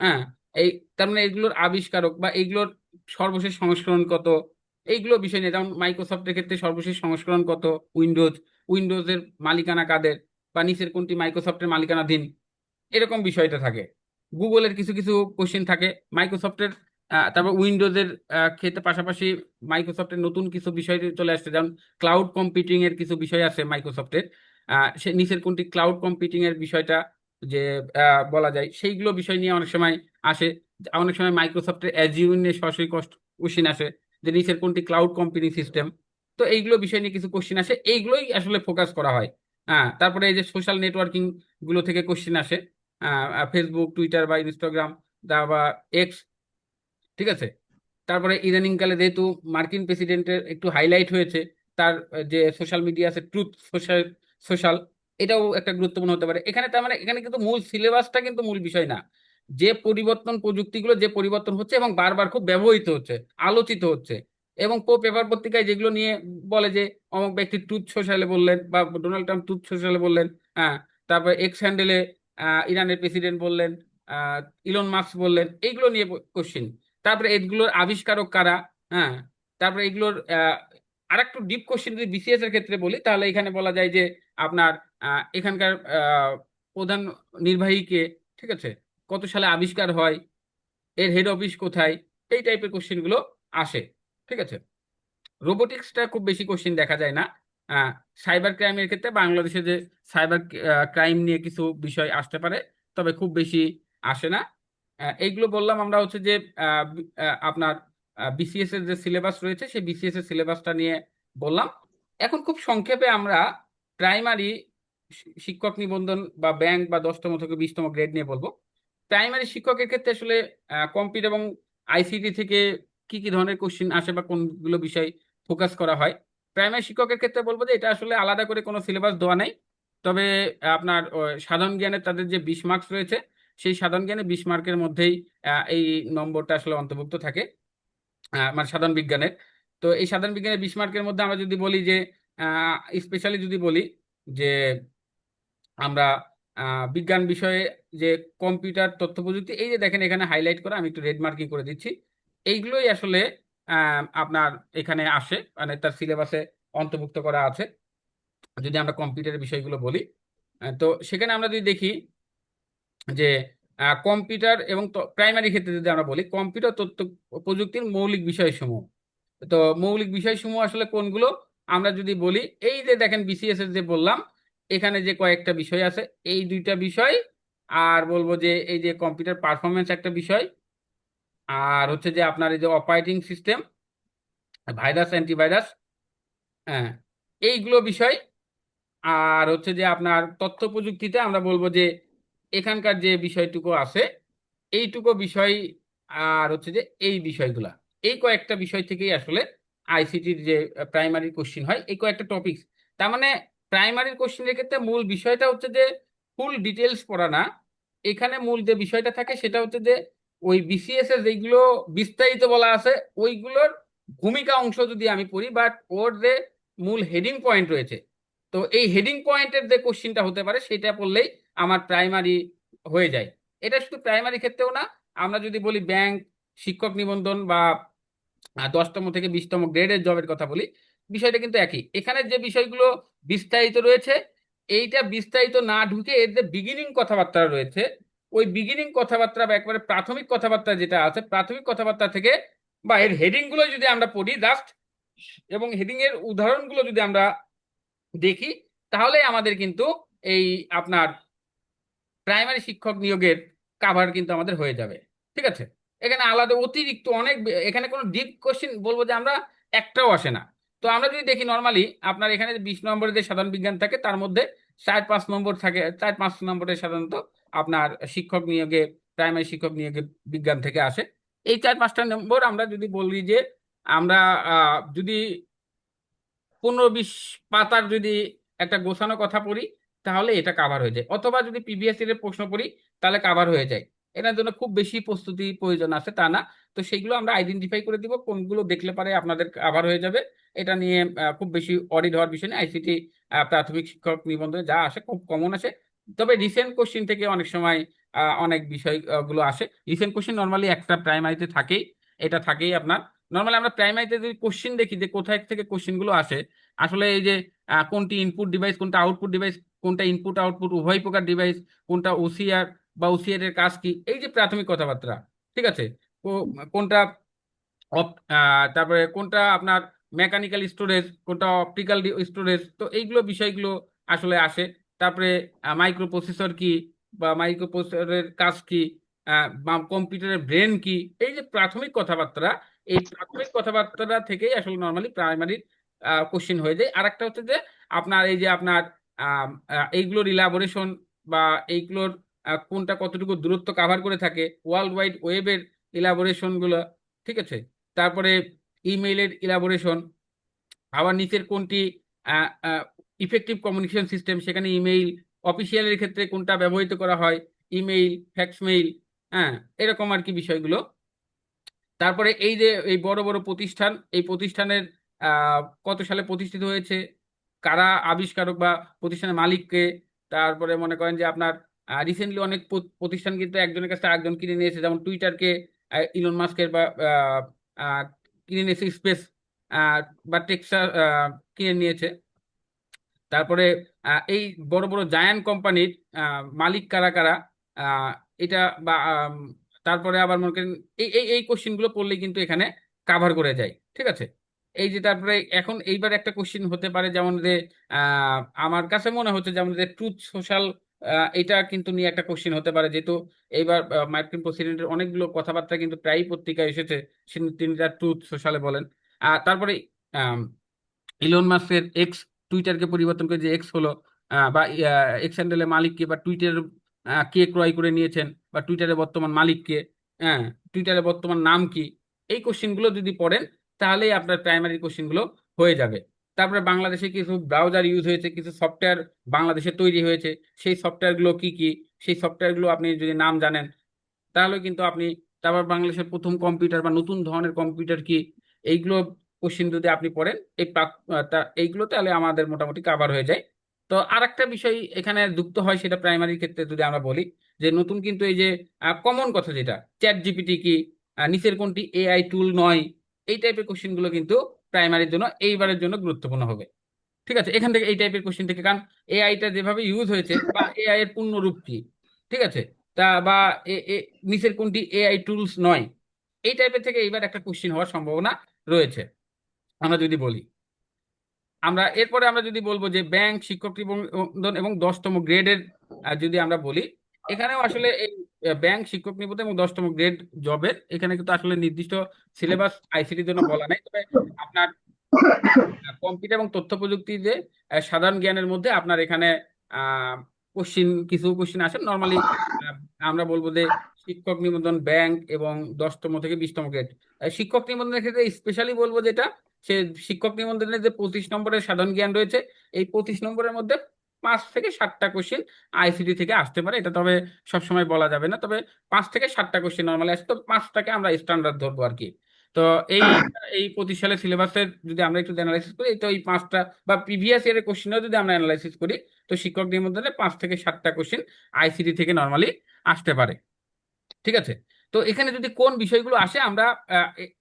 হ্যাঁ, এই তার মানে এগুলোর আবিষ্কারক বা এইগুলোর সর্বশেষ সংস্করণ কত, এইগুলো বিষয় নিয়ে, যেমন মাইক্রোসফটের ক্ষেত্রে সর্বশেষ সংস্করণ কত, উইন্ডোজের মালিকানা কাদের, বা নিচের কোনটি মাইক্রোসফটের মালিকানাধীন, এরকম বিষয়টা থাকে। গুগলের কিছু কিছু কোশ্চেন থাকে, মাইক্রোসফটের তারপর উইন্ডোজের ক্ষেত্রে পাশাপাশি মাইক্রোসফটের নতুন কিছু বিষয় চলে আসছে, যেমন ক্লাউড কম্পিউটিং এর কিছু বিষয় আছে মাইক্রোসফটের, সে নিচের কোনটি ক্লাউড কম্পিউটিং এর বিষয়টা যে বলা যায়, সেইগুলো বিষয় নিয়ে অনেক সময় আসে। অনেক সময় মাইক্রোসফটের অ্যাজিউর নিয়ে সরাসরি কোশ্চিন আসে, যে নিচের কোনটি ক্লাউড কম্পিউটিং সিস্টেম। তো এইগুলো বিষয় নিয়ে কিছু কোশ্চিন আসে, এইগুলোই আসলে ফোকাস করা হয়। তারপরে এই যে সোশ্যাল নেটওয়ার্কিং গুলো থেকে কোশ্চিন আসে, ফেসবুক, টুইটার বা ইনস্টাগ্রাম, বা এক্স। ঠিক আছে, তারপরে ইদানিংকালে যেহেতু মার্কিন প্রেসিডেন্টের একটু হাইলাইট হয়েছে, তার যে সোশ্যাল মিডিয়া আছে ট্রুথ সোশ্যাল সোশ্যাল, এটাও একটা গুরুত্বপূর্ণ হতে পারে এখানে। তার মানে এখানে কিন্তু মূল সিলেবাসটা কিন্তু মূল বিষয় না, যে পরিবর্তন প্রযুক্তিগুলো যে পরিবর্তন হচ্ছে এবং বারবার খুব ব্যবহৃত হচ্ছে, আলোচিত হচ্ছে, এবং পেপার পত্রিকায় যেগুলো নিয়ে বলে যে অমুক ব্যক্তি ট্রুথ সোশ্যালে বললেন, বা ডোনাল্ড ট্রাম্প ট্রুথ সোশ্যালে বললেন, হ্যাঁ, তারপরে এক্স হ্যান্ডেলে ইরানের প্রেসিডেন্ট বললেন, আহ ইলন মাস্ক বললেন, এইগুলো নিয়ে কোশ্চিন। তারপরে এগুলোর আবিষ্কারক কারা, হ্যাঁ, তারপরে এগুলোর আর একটু ডিপ কোশ্চেন যদি বিসিএস এর ক্ষেত্রে বলি, তাহলে এখানে বলা যায় যে আপনার এখানকার প্রধান নির্বাহী কে, ঠিক আছে, কত সালে আবিষ্কার হয়, এর হেড অফিস কোথায়, এই টাইপের কোশ্চেন গুলো আসে, ঠিক আছে। রোবোটিক্সটা খুব বেশি কোশ্চেন দেখা যায় না। সাইবার ক্রাইমের ক্ষেত্রে বাংলাদেশে যে সাইবার ক্রাইম নিয়ে কিছু বিষয় আসতে পারে, তবে খুব বেশি আসে না। এইগুলো বললাম আমরা হচ্ছে যে আপনার বিসিএস এর যে সিলেবাস রয়েছে সেই বিসিএস এর সিলেবাসটা নিয়ে বললাম। এখন খুব সংক্ষেপে আমরা প্রাইমারি শিক্ষক নিবন্ধন বা ব্যাংক বা 10তম থেকে 20তম গ্রেড নিয়ে বলবো। প্রাইমারি শিক্ষকের ক্ষেত্রে আসলে কম্পিউটার এবং আইসিটি থেকে কি কি ধরনের কোশ্চেন আসে বা কোনগুলো বিষয় ফোকাস করা হয়। প্রাইমারি শিক্ষকের ক্ষেত্রে বলবো যে এটা আসলে আলাদা করে কোনো সিলেবাস দেওয়া নাই। তবে আপনার সাধারণ জ্ঞানের তাদের যে 20 মার্কস রয়েছে, সেই সাধারণ জ্ঞানে 20 মার্কের মধ্যেই এই নম্বরটা আসলে অন্তর্ভুক্ত থাকে, মানে সাধারণ বিজ্ঞানের। তো এই সাধারণ বিজ্ঞানের 20 মার্কের মধ্যে আমরা যদি বলি যে স্পেশালি যদি বলি যে আমরা বিজ্ঞান বিষয়ে যে কম্পিউটার তথ্য প্রযুক্তি, এই যে দেখেন এখানে হাইলাইট করা, আমি একটু রেড মার্কিং করে দিচ্ছি, এইগুলোই আসলে আপনার এখানে আসে, মানে তার সিলেবাসে অন্তর্ভুক্ত করা আছে। যদি আমরা কম্পিউটারের বিষয়গুলো বলি, তো সেখানে আমরা যদি দেখি যে কম্পিউটার এবং প্রাইমারি ক্ষেত্রে যদি আমরা বলি কম্পিউটার তথ্য প্রযুক্তির মৌলিক বিষয়সমূহ, তো মৌলিক বিষয়সমূহ আসলে কোনগুলো আমরা যদি বলি, এই যে দেখেন বিসিএস এর যে বললাম, এখানে যে কয়েকটা বিষয় আছে, এই দুইটা বিষয়, আর বলবো যে এই যে কম্পিউটার পারফরমেন্স একটা বিষয়, আর হচ্ছে যে আপনার এই যে অপারেটিং সিস্টেম, ভাইরাস অ্যান্টিভাইরাস, হ্যাঁ, এইগুলো বিষয়। আর হচ্ছে যে আপনার তথ্য প্রযুক্তিতে আমরা বলবো যে এখানকার যে বিষয়টুকু আছে এইটুকু বিষয়, আর হচ্ছে যে এই বিষয়গুলা, এই কয়েকটা বিষয় থেকেই আসলে আইসিটির যে প্রাইমারি কোশ্চিন হয়, এই কয়েকটা টপিকস। তার মানে প্রাইমারি কোশ্চিনের ক্ষেত্রে মূল বিষয়টা হচ্ছে যে ফুল ডিটেলস পড়া না, এখানে মূল যে বিষয়টা থাকে সেটা হচ্ছে যে ওই বিসিএস এর যেগুলো বিস্তারিত বলা আছে ওইগুলোর ভূমিকা অংশ যদি আমি পড়ি, বাট ওর যে মূল হেডিং পয়েন্ট রয়েছে, তো এই হেডিং পয়েন্টের যে কোশ্চিনটা হতে পারে সেটা পড়লেই আমার প্রাইমারি হয়ে যায়। এটা শুধু প্রাইমারি ক্ষেত্রেও না, আমরা যদি বলি ব্যাংক, শিক্ষক নিবন্ধন বা 10তম থেকে 20তম গ্রেডের জবের কথা বলি, বিষয়টা কিন্তু একই। এখানে যে বিষয়গুলো বিস্তারিত রয়েছে, এইটা বিস্তারিত না ঢুকে এর যে বিগিনিং কথাবার্তা রয়েছে, ওই বিগিনিং কথাবার্তা বা একবারে প্রাথমিক কথাবার্তা যেটা আছে, প্রাথমিক কথাবার্তা থেকে বা এর হেডিং গুলো যদি আমরা পড়ি জাস্ট, এবং হেডিং এর উদাহরণগুলো যদি আমরা দেখি, তাহলে আমাদের কিন্তু এই আপনার প্রাইমারি শিক্ষক নিয়োগের কাভার কিন্তু আমাদের হয়ে যাবে, ঠিক আছে। এখানে আলাদা অতিরিক্ত অনেক এখানে কোনো ডিপ কোশ্চেন বলবো যে আমরা একটাও আসে না। তো আমরা যদি দেখি নর্মালি আপনার এখানে 20 নম্বরের যে সাধারণ বিজ্ঞান থাকে তার মধ্যে 4-5 নম্বর থাকে, 4-5 নম্বরের সাধারণত আপনার শিক্ষক নিয়োগে, প্রাইমারি শিক্ষক নিয়োগে বিজ্ঞান থেকে আসে। এই 4-5টা নম্বর আমরা যদি বলি যে আমরা যদি 15-20 পাতার যদি একটা গোছানো কথা পড়ি, তাহলে এটা কাভার হয়ে যায়, অথবা যদি প্রিভিয়াস ইয়ারের প্রশ্ন পড়ি তাহলে কাভার হয়ে যায়। এটার জন্য খুব বেশি প্রস্তুতি প্রয়োজন আছে তা না। তো সেইগুলো আমরা আইডেন্টিফাই করে দিব কোনগুলো দেখলে পারে আপনাদের কাভার হয়ে যাবে। এটা নিয়ে খুব বেশি অডিট হওয়ার বিষয় নেই। আইসিটি প্রাথমিক শিক্ষক নিবন্ধনে যা আসে খুব কমন আসে। তবে রিসেন্ট কোশ্চিন থেকে অনেক সময় অনেক বিষয় গুলো আসে। রিসেন্ট কোশ্চিন নর্মালি একটা প্রাইমারিতে থাকেই, এটা থাকেই আপনার। নর্মালি আমরা প্রাইমারিতে যদি কোশ্চিন দেখি যে কোথায় থেকে কোশ্চিন গুলো আসে, আসলে এই যে কোনটি ইনপুট ডিভাইস, কোনটা আউটপুট ডিভাইস, কোনটা ইনপুট আউটপুট উভয় প্রকার ডিভাইস, কোনটা ওসিআর বা ওসিআর এর কাজ কি, এই যে প্রাথমিক কথাবার্তা, ঠিক আছে। কোনটা তারপরে কোনটা আপনার মেকানিক্যাল স্টোরেজ, কোনটা অপটিক্যাল স্টোরেজ, তো এইগুলো বিষয়গুলো আসলে আসে। তারপরে মাইক্রো প্রসেসর কি বা মাইক্রো প্রসেসরের কাজ কি, বা কম্পিউটারের ব্রেন কি, এই যে প্রাথমিক কথাবার্তা, এই প্রাথমিক কথাবার্তা থেকেই আসলে নর্মালি প্রাইমারি কোশ্চিন হয়ে যায়। আর একটা হচ্ছে যে আপনার এই যে আপনার এইগুলোর ইলাবোরেশন বা এইগুলোর কোনটা কতটুকু দূরত্ব কাভার করে থাকে, ওয়ার্ল্ড ওয়াইড ওয়েবের ইলাবোরেশন গুলো, ঠিক আছে। তারপরে ইমেইলের ইলাবোরেশন, আবার নিচের কোনটি ইফেক্টিভ কমিউনিকেশন সিস্টেম, সেখানে ইমেইল, অফিসিয়ালের ক্ষেত্রে কোনটা ব্যবহৃত করা হয়, ইমেইল, ফ্যাক্স মেইল, হ্যাঁ, এরকম আর কি বিষয়গুলো। তারপরে এই যে এই বড় বড় প্রতিষ্ঠান, এই প্রতিষ্ঠানের আহ, কত সালে প্রতিষ্ঠিত হয়েছে, কারা আবিষ্কারক বা প্রতিষ্ঠানের মালিককে, তারপরে মনে করেন যে আপনার রিসেন্টলি অনেক প্রতিষ্ঠান কিন্তু একজনের কাছে আরেকজন কিনে নিয়েছে, যেমন টুইটারকে ইলন মাস্কের বা আহ, আহ, কিনে নিয়েছে স্পেস, বা টেক্সাস কিনে নিয়েছে। তারপরে এই বড় বড় জায়ান্ট কোম্পানির মালিক কারা কারা, আহ, এটা বা তারপরে আবার মনে করেন এই কোশ্চিন গুলো পড়লে কিন্তু এখানে কাভার করে যায়। ঠিক আছে, এই যে তারপরে এখন এইবার একটা কোশ্চিন হতে পারে যেমন যে আমার কাছে মনে হচ্ছে যেমন যে ট্রুথ সোশ্যাল, এটা কিন্তু নিয়ে একটা কোশ্চিন হতে পারে, যেহেতু এইবার মার্কিন প্রেসিডেন্টের অনেকগুলো কথাবার্তা কিন্তু প্রায়ই পত্রিকায় এসেছে, তিনি তার ট্রুথ সোশ্যালে বলেন। তারপরে ইলন মাস্কের এক্স, টুইটারকে পরিবর্তন করে যে এক্স হলো, বা এক্স হ্যান্ডেলের মালিক কে, বা টুইটার কে ক্রয় করে নিয়েছেন, বা টুইটারের বর্তমান মালিক কে, হ্যাঁ, টুইটারের বর্তমান নাম কি, এই কোশ্চেনগুলো যদি পড়েন তাহলেই আপনার প্রাইমারি কোশ্চেনগুলো হয়ে যাবে। তারপরে বাংলাদেশে কিছু ব্রাউজার ইউজ হয়েছে, কিছু সফটওয়্যার বাংলাদেশে তৈরি হয়েছে, সেই সফটওয়্যারগুলো কি কি, সেই সফটওয়্যারগুলো আপনি যদি নাম জানেন তাহলে কিন্তু আপনি, তারপর বাংলাদেশের প্রথম কম্পিউটার বা নতুন ধরনের কম্পিউটার কি, এইগুলো কোশ্চিন যদি আপনি পড়েন এইগুলো তাহলে আমাদের মোটামুটি কাভার হয়ে যায়। তো আর একটা বিষয় এখানে যুক্ত হয়, সেটা প্রাইমারির ক্ষেত্রে যদি আমরা বলি, যে নতুন কিন্তু এই যে কমন কথা যেটা চ্যাট জিপিটি কি, নিচের কোনটি এআই টুল নয়, এই টাইপের কোশ্চিন গুলো কিন্তু প্রাইমারির জন্য এইবারের জন্য গুরুত্বপূর্ণ হবে। ঠিক আছে, এখান থেকে এই টাইপের কোশ্চিন থেকে, কারণ এআইটা যেভাবে ইউজ হয়েছে বা এআই এর পূর্ণ রূপ কি, ঠিক আছে, তা বা নিচের কোনটি এআই টুলস নয়, এই টাইপের থেকে এইবার একটা কোশ্চিন হওয়ার সম্ভাবনা রয়েছে আমরা যদি বলি। এরপরে আমরা যদি বলবো যে ব্যাংক, শিক্ষক নিবন্ধন এবং 10তম গ্রেডের যদি আমরা বলি, এখানেও আসলে এই ব্যাংক, শিক্ষক নিবন্ধন এবং 10তম গ্রেড জবের এখানে কিন্তু আসলে নির্দিষ্ট সিলেবাস আইসিটির জন্য বলা নাই, তবে আপনার কম্পিউটার এবং তথ্য প্রযুক্তি যে সাধারণ জ্ঞানের মধ্যে আপনার এখানে কিছু কোশ্চিন আসে নর্মালি। আমরা বলবো যে শিক্ষক নিবন্ধন, ব্যাংক এবং 10তম থেকে 20তম গ্রেড। শিক্ষক নিবন্ধনের ক্ষেত্রে স্পেশালি বলবো যেটা, সে শিক্ষক নিবন্ধনের যে 25 নম্বরের সাধারণ জ্ঞান রয়েছে, এই 25 নম্বরের মধ্যে 5 থেকে 7টা কোশ্চিন আইসিটি থেকে আসতে পারে, এটা তবে সবসময় বলা যাবে না, তবে 5 থেকে 7টা কোশ্চিন নর্মালি আসে, তো 5টাকে আমরা স্ট্যান্ডার্ড ধরবো আর কি। তো এই এই 25 সালের সিলেবাসের যদি আমরা একটু অ্যানালাইসিস করি, তো এই 5টা বা প্রিভিয়াস ইয়ারের কোশ্চেনও যদি আমরা অ্যানালাইসিস করি, তো শিক্ষক নিবন্ধনে 5 থেকে 7টা কোশ্চেন আইসিটি থেকে নর্মালি আসতে পারে। ঠিক আছে, তো এখানে যদি কোন বিষয়গুলো আসে আমরা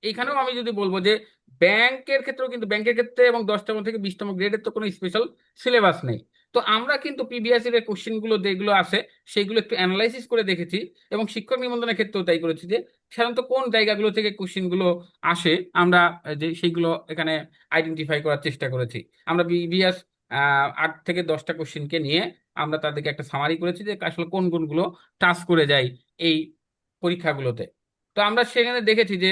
এখানেও আমি যদি বলবো যে ব্যাংকের ক্ষেত্রেও কিন্তু, ব্যাংকের ক্ষেত্রে এবং 10তম থেকে 20তম গ্রেডের তো কোনো স্পেশাল সিলেবাস নেই। তো আমরা কিন্তু প্রিভিয়াস এর কোশ্চেন গুলো যেগুলো আছে সেগুলো একটু অ্যানালাইসিস করে দেখেছি, এবং শিক্ষক নিবন্ধনের ক্ষেত্রেও তাই করেছি, যে সাধারণত কোন জায়গাগুলো থেকে কোশ্চেন গুলো আসে আমরা যে সেইগুলো এখানে আইডেন্টিফাই করার চেষ্টা করেছি। আমরা প্রিভিয়াস 8 থেকে 10টা কোশ্চেনকে নিয়ে আমরা তাদেরকে একটা সামারি করেছি যে আসলে কোন কোনগুলো টাচ করে যায় এই পরীক্ষাগুলোতে। তো আমরা সেখানে দেখেছি যে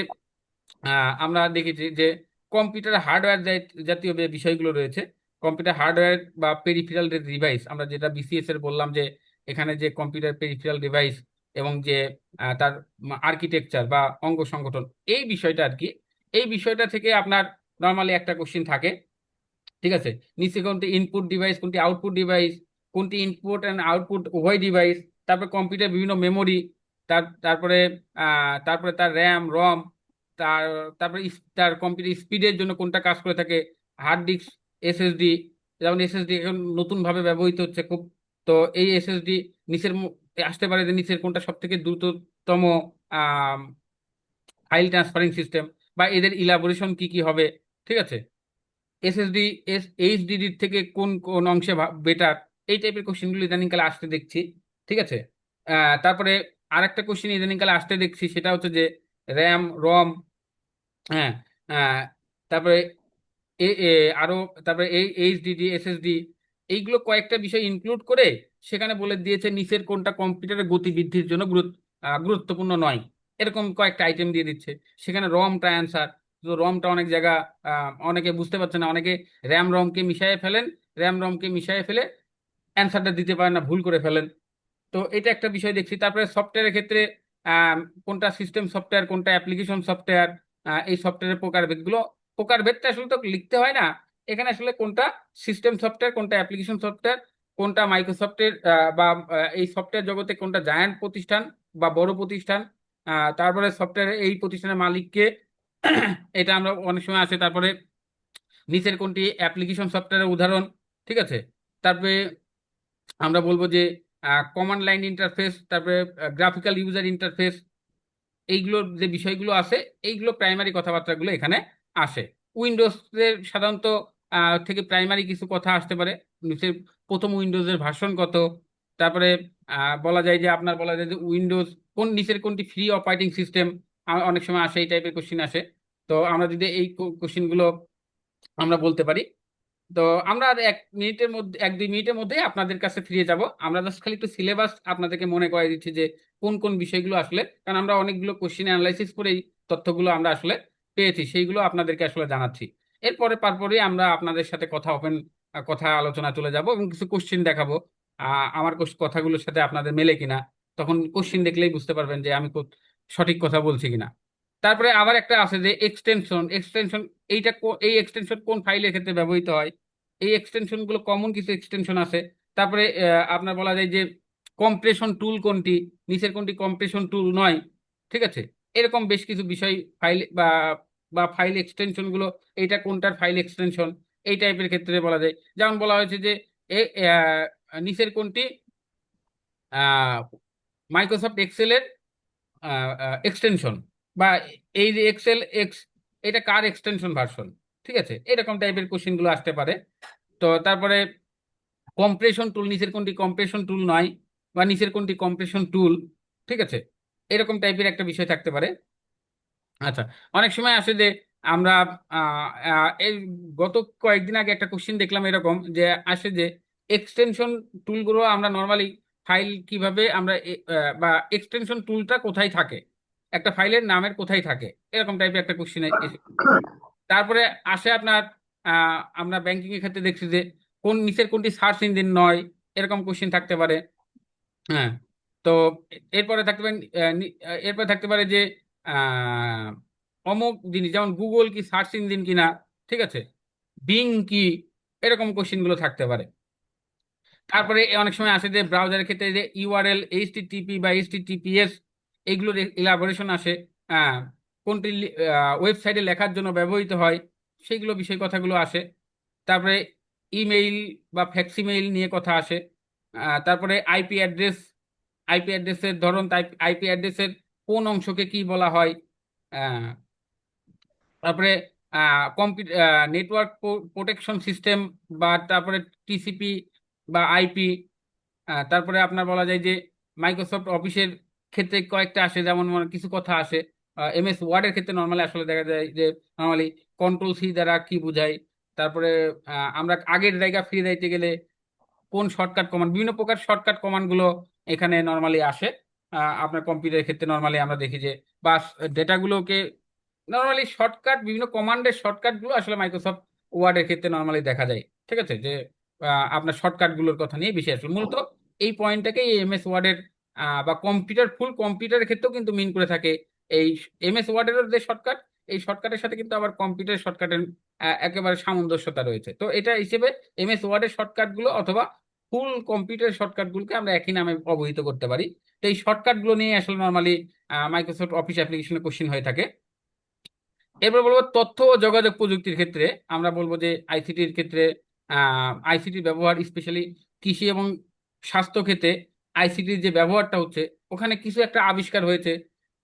আমরা দেখেছি যে কম্পিউটার হার্ডওয়্যার জাতীয় যে বিষয়গুলো রয়েছে, কম্পিউটার হার্ডওয়্যার বা পেরিফেরাল ডিভাইস, আমরা যেটা বিসিএস এর বললাম, যে এখানে যে কম্পিউটার পেরিফেরাল ডিভাইস এবং যে তার আর্কিটেকচার বা অঙ্গ সংগঠন, এই বিষয়টা আর কি, এই বিষয়টা থেকে আপনার নর্মালি একটা কোশ্চিন থাকে। ঠিক আছে, নিচে কোনটি ইনপুট ডিভাইস, কোনটি আউটপুট ডিভাইস, কোনটি ইনপুট অ্যান্ড আউটপুট উভয় ডিভাইস, তারপরে কম্পিউটার বিভিন্ন মেমোরি, তারপরে তারপরে তার র্যাম রম, তার তারপরে তার কম্পিউটার স্পিডের জন্য কোনটা কাজ করে থাকে, হার্ড ডিস্ক, এসএসডি, যেমন এসএসডি এখন নতুন ভাবে ব্যবহৃত হচ্ছে খুব। তো এই এসএসডি নিচের আসতে পারে যে নিচের কোনটা সব থেকে দ্রুততম ফাইল ট্রান্সফারিং সিস্টেম, বা এদের ইলাবোরেশন কি কি হবে। ঠিক আছে, এসএসডি এইচডিডির থেকে কোন কোন অংশে বেটার, এই টাইপের কোশ্চেনগুলো ইদানিং কালে আসতে দেখছি। ঠিক আছে, তারপরে আরেকটা কোশ্চেন ইদানিং কালে আসতে দেখছি, সেটা হচ্ছে যে র্যাম রম, হ্যাঁ, আহ, তারপরে এ এ আরো, তারপরে এই এইচডিডি এসএসডি, এইগুলো কয়েকটা বিষয় ইনক্লুড করে সেখানে বলে দিয়েছে নিচের কোনটা কম্পিউটারের গতি বৃদ্ধির জন্য গুরুত্বপূর্ণ নয়, এরকম কয়েকটা আইটেম দিয়ে দিচ্ছে। সেখানে রমটা অ্যান্সার, তো রমটা অনেক জায়গা অনেকে বুঝতে পারছে না, অনেকে রমকে মিশিয়ে ফেলেন, রমকে মিশিয়ে ফেলে অ্যান্সারটা দিতে পারেন না, ভুল করে ফেলেন। তো এটা একটা বিষয় দেখছি। তারপরে সফটওয়্যারের ক্ষেত্রে আহ, কোনটা সিস্টেম সফটওয়্যার, কোনটা অ্যাপ্লিকেশন সফটওয়্যার, এই সফটওয়্যারের প্রকারভেদগুলো, প্রকারভেদটা আসলে তো লিখতে হয় না এখানে, আসলে কোনটা সিস্টেম সফটওয়্যার, কোনটা অ্যাপ্লিকেশন সফটওয়্যার, কোনটা মাইক্রোসফটের বা এই সফটওয়্যার জগতে কোনটা জায়ান্ট প্রতিষ্ঠান বা বড় প্রতিষ্ঠান, তারপরে সফটওয়্যার এই প্রতিষ্ঠানের মালিককে, এটা আমরা অনেক সময় আসে। তারপরে নিচের কোনটি অ্যাপ্লিকেশন সফটওয়্যারের উদাহরণ। ঠিক আছে, তারপরে আমরা বলবো যে কমান্ড লাইন ইন্টারফেস, তারপরে গ্রাফিক্যাল ইউজার ইন্টারফেস, এইগুলোর যে বিষয়গুলো আছে, এইগুলো প্রাইমারি কথাবার্তাগুলো এখানে আসে। উইন্ডোজের সাধারণত থেকে প্রাইমারি কিছু কথা আসতে পারে, নিচের প্রথম উইন্ডোজের ভার্সন কত, তারপরে বলা যায় যে আপনার বলা যায় যে উইন্ডোজ কোন নিচের কোনটি ফ্রি অপারেটিং সিস্টেম, অনেক সময় আসে এই টাইপের কোশ্চিন আসে। তো আমরা যদি এই কোশ্চিনগুলো আমরা বলতে পারি, তো আমরা আর 1 মিনিটের মধ্যে 1-2 মিনিটের মধ্যে আপনাদের কাছে ফিরে যাব। আমরা জাস্ট খালি একটু সিলেবাস আপনাদেরকে মনে করিয়ে দিচ্ছি যে কোন কোন বিষয়গুলো আসলে, কারণ আমরা অনেকগুলো কোশ্চিন অ্যানালাইসিস করে এই তথ্যগুলো আমরা আসলে পেয়েছি, সেইগুলো আপনাদেরকে আসলে জানাচ্ছি। এরপরে পারপরই আমরা আপনাদের সাথে কথা ওপেন কথা আলোচনা চলে যাব এবং কিছু কোশ্চিন দেখাবো আমার কথাগুলোর সাথে আপনাদের মেলে কিনা। তখন কোশ্চিন দেখলেই বুঝতে পারবেন যে আমি সঠিক কথা বলছি কিনা। তারপরে আবার একটা আছে যে এক্সটেনশন এক্সটেনশন, এই এক্সটেনশন কোন ফাইলের ক্ষেত্রে ব্যবহৃত হয়, এই এক্সটেনশন গুলো কমন কিছু এক্সটেনশন আছে। তারপরে আপনার বলা যায় যে কম্প্রেশন টুল কোনটি, নিচের কোনটি কম্প্রেশন টুল নয়, ঠিক আছে। এরকম বেশ কিছু বিষয় ফাইল বা বা ফাইল এক্সটেনশন গুলো, এইটা কোনটার ফাইল এক্সটেনশন, এই টাইপের ক্ষেত্রে বলা যায়। যেমন বলা হয়েছে যে নিচের কোনটি মাইক্রোসফট এক্সেলের এক্সটেনশন, বা এই যে এক্সেল এক্স, এটা কার এক্সটেনশন ভার্সন, ঠিক আছে। এরকম টাইপের কোশ্চেন গুলো আসতে পারে। তো তারপরে কম্প্রেশন টুল, নিচের কোনটি কম্প্রেশন টুল নয়, বা নিচের কোনটি কম্প্রেশন টুল, ঠিক আছে। এরকম টাইপের একটা বিষয় থাকতে পারে। আচ্ছা, অনেক সময় আসে যে আমরা এই গত কয়েকদিন আগে একটা কোশ্চেন দেখলাম এরকম যে আসে যে এক্সটেনশন টুলগুলো আমরা নর্মালি ফাইল কিভাবে আমরা বা এক্সটেনশন টুলটা কোথায় থাকে, একটা ফাইলের নামের কোথায় থাকে, এরকম টাইপের একটা কোশ্চেন। তারপরে আসে আপনার আমরা ব্যাংকিং এর ক্ষেত্রে দেখছি যে কোন নিচের কোনটি সার্চ ইঞ্জিন নয়, এরকম কোশ্চেন থাকতে পারে। হ্যাঁ। তো এরপরে থাকতে পারে এরপরে থাকতে পারে যে আহ, অমুক জিনিস যেমন গুগল কি সার্চ ইঞ্জিন কিনা, ঠিক আছে, বিং কি, এরকম কোশ্চেন গুলো থাকতে পারে। তারপরে অনেক সময় আসে যে ব্রাউজারের ক্ষেত্রে যে ইউআরএল এইচটিটিপি বা এইচটিটিপিএস, এইগুলোর ইলাবোরেশন আসে, আহ, কোনটি ওয়েবসাইটে লেখার জন্য ব্যবহৃত হয়, সেইগুলো বিষয় কথাগুলো আসে। তারপরে ইমেইল বা ফ্যাক্সিমেইল নিয়ে কথা আসে। তারপরে আইপি অ্যাড্রেসের ধরন, আইপি অ্যাড্রেসের কোন অংশকে কি বলা হয়। আহ, তারপরে নেটওয়ার্ক প্রোটেকশন সিস্টেম, বা তারপরে টিসিপি বা আইপি। তারপরে আপনার বলা যায় যে মাইক্রোসফট অফিসের ক্ষেত্রে কয়েকটা আসে, যেমন কিছু কথা আসে। এমএস ওয়ার্ডের ক্ষেত্রে নর্মালি আসলে দেখা যায় যে নর্মালি কন্ট্রোল সি দ্বারা কি বোঝায়। তারপরে আমরা আগের জায়গা ফিরে যাইতে গেলে কোন শর্টকাট কমান্ড, বিভিন্ন প্রকার শর্টকাট কমান্ড গুলো এখানে নর্মালি আসে। আপনার কম্পিউটারের ক্ষেত্রে নর্মালি আমরা দেখি যে বাস ডেটাগুলোকে নর্মালি শর্টকাট, বিভিন্ন কমান্ডের শর্টকাট গুলো আসলে মাইক্রোসফট ওয়ার্ডের ক্ষেত্রে নর্মালি দেখা যায়, ঠিক আছে। যে আপনার শর্টকাট গুলোর কথা নিয়ে বেশি আসলে মূলত এই পয়েন্টটাকে এই এমএস ওয়ার্ডের বা কম্পিউটার ফুল কম্পিউটারের ক্ষেত্রেও কিন্তু মিন করে থাকে। এই এমএস ওয়ার্ডের যে শর্টকাট, এই শর্টকাটের সাথে কিন্তু আবার কম্পিউটার শর্টকাটের একেবারে সামঞ্জস্যতা রয়েছে। তো এটা হিসেবে এমএস ওয়ার্ডের শর্টকাট গুলো অথবা ফুল কম্পিউটার শর্টকাট গুলোকে আমরা একই নামে অবহিত করতে পারি। তো এই শর্টকাট গুলো নিয়ে আসলে নর্মালি মাইক্রোসফট অফিস অ্যাপ্লিকেশনে কোশ্চিন হয়ে থাকে। এরপর বলবো তথ্য ও যোগাযোগ প্রযুক্তির ক্ষেত্রে, আমরা বলবো যে আইসিটির ক্ষেত্রে আইসিটির ব্যবহার স্পেশালি কৃষি এবং স্বাস্থ্য ক্ষেত্রে আইসিটির যে ব্যবহারটা হচ্ছে, ওখানে কিছু একটা আবিষ্কার হয়েছে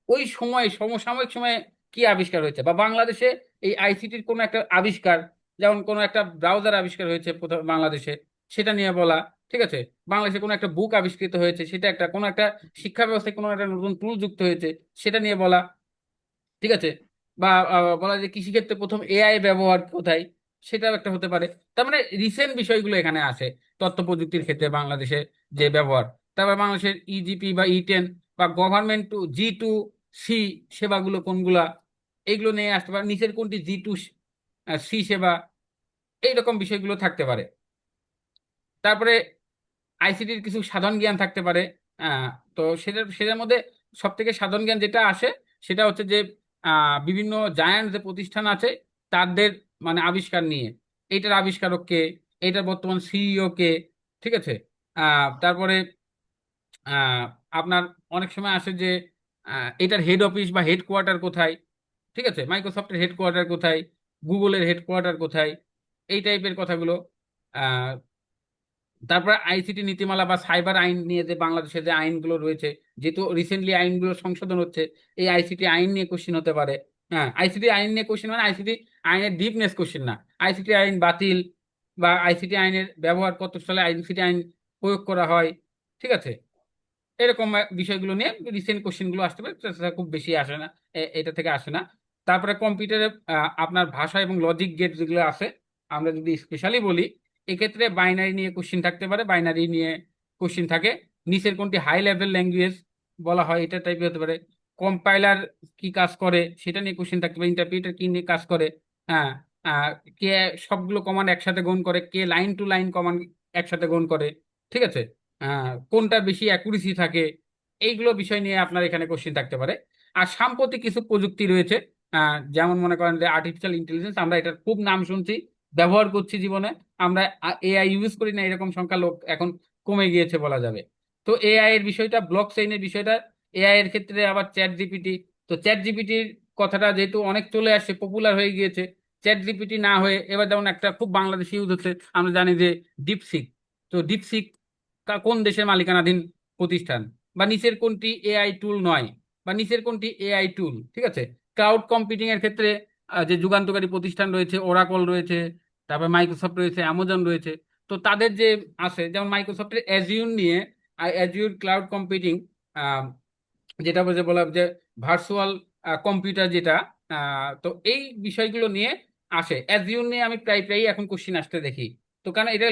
ওই সময়, সমসাময়িক সময়ে কি আবিষ্কার হয়েছে, বা বাংলাদেশে এই আইসিটির কোনো একটা আবিষ্কার, যেমন কোনো একটা ব্রাউজার আবিষ্কার হয়েছে বাংলাদেশে, সেটা নিয়ে বলা, ঠিক আছে। বাংলাদেশে কোনো একটা বুক আবিষ্কৃত হয়েছে, সেটা একটা, কোনো একটা শিক্ষা ব্যবস্থায় কোনো একটা নতুন টুল যুক্ত হয়েছে, সেটা নিয়ে বলা, ঠিক আছে। বা বলা যায় কৃষিক্ষেত্রে প্রথম এআই ব্যবহার কোথায়, সেটাও একটা হতে পারে। তার মানে রিসেন্ট বিষয়গুলো এখানে আসে তথ্য প্রযুক্তির ক্ষেত্রে বাংলাদেশে যে ব্যবহার। তারপর বাংলাদেশের ইজিপি বা ই10 বা গভর্নমেন্ট টু G2C সেবাগুলো কোনগুলা, এইগুলো নিয়ে আসতে পারে। নিচের কোনটি G2C সেবা, এইরকম বিষয়গুলো থাকতে পারে। তারপরে আইসিটির কিছু সাধারণ জ্ঞান থাকতে পারে। আহ, তো সেটার মধ্যে সব থেকে সাধারণ জ্ঞান যেটা আসে সেটা হচ্ছে যে বিভিন্ন জায়ান্ট যে প্রতিষ্ঠান আছে তাদের মানে আবিষ্কার নিয়ে, এইটার আবিষ্কারক কে, এইটার বর্তমান সিইও কে, ঠিক আছে। তারপরে আহ, আপনার অনেক সময় আসে যে এটার হেড অফিস বা হেডকোয়ার্টার কোথায়, ঠিক আছে, মাইক্রোসফটের হেডকোয়ার্টার কোথায়, গুগলের হেডকোয়ার্টার কোথায়, এই টাইপের কথাগুলো। তারপরে আইসিটি নীতিমালা বা সাইবার আইন নিয়ে যে বাংলাদেশে যে আইনগুলো রয়েছে, যেহেতু রিসেন্টলি আইনগুলো সংশোধন হচ্ছে, এই আইসিটি আইন নিয়ে কোশ্চিন হতে পারে। হ্যাঁ, আইসিটি আইন নিয়ে কোশ্চেন মানে আইসিটি আইনের ডিপনেস কোশ্চেন না, আইসিটি আইন বাতিল বা আইসিটি আইনের ব্যবহার কত সালে আইসিটি আইন প্রয়োগ করা হয়, ঠিক আছে, এরকম বিষয়গুলো নিয়ে রিসেন্ট কোশ্চেন গুলো আসতে পারে, তাছাড়া খুব বেশি আসে না, এটা থেকে আসে না। তারপরে কম্পিউটারে আপনার ভাষা এবং লজিক গেট যেগুলো আছে, আমরা যদি স্পেশালি বলি, এক্ষেত্রে বাইনারি নিয়ে কোশ্চেন থাকতে পারে, বাইনারি নিয়ে কোশ্চেন থাকে। নিচের কোনটি হাই লেভেল ল্যাঙ্গুয়েজ বলা হয়, এটা টাইপের হতে পারে। কম্পাইলার কি কাজ করে সেটা নিয়ে কোশ্চেন থাকতে পারে, ইন্টারপ্রিটার কি নিয়ে কাজ করে, হ্যাঁ, আহ, কে সবগুলো কমান্ড একসাথে গ্রহণ করে, কে লাইন টু লাইন কমান্ড একসাথে গ্রহণ করে, ঠিক আছে, কোনটা বেশি অ্যাকুরেসি থাকে, এইগুলো বিষয় নিয়ে আপনার এখানে কোশ্চেন থাকতে পারে। আর সাম্প্রতিক কিছু প্রযুক্তি রয়েছে, যেমন মনে করেন যে আর্টিফিশিয়াল ইন্টেলিজেন্স, আমরা এটার খুব নাম শুনছি, ব্যবহার করছি জীবনে, আমরা এআই ইউজ করি না এরকম সংখ্যা লোক এখন কমে গিয়েছে বলা যাবে। তো এআই এর বিষয়টা, ব্লক চেইনের বিষয়টা, এআই এর ক্ষেত্রে আবার চ্যাট জিপিটি। তো চ্যাট জিপিটির কথাটা যেহেতু অনেক চলে আসছে, পপুলার হয়ে গিয়েছে, চ্যাট জিপিটি না হয়ে এবার যেমন একটা খুব বাংলাদেশে ইউজ হচ্ছে, আমরা জানি যে ডিপসিক। তো ডিপসিক কোন দেশের মালিকানাধীন প্রতিষ্ঠান, বা নিচের কোনটি এআই টুল নয়, বা নিচের কোনটি এআই টুল, ঠিক আছে। ক্লাউড কম্পিউটিং এর ক্ষেত্রে যে যুগান্তকারী প্রতিষ্ঠান রয়েছে, ওরাকল রয়েছে, তারপর মাইক্রোসফট রয়েছে, অ্যামাজন রয়েছে। তো তাদের যে আছে, যেমন মাইক্রোসফটের অ্যাজিউর নিয়ে, অ্যাজিউর ক্লাউড কম্পিউটিং, যেটা বলছে বলা যে ভার্চুয়াল কম্পিউটার যেটা, তো এই বিষয়গুলো নিয়ে আসে। অ্যাজিউর নিয়ে আমি প্রায় প্রায় এখন কোশ্চিন আসতে দেখি। তো কারণ এটা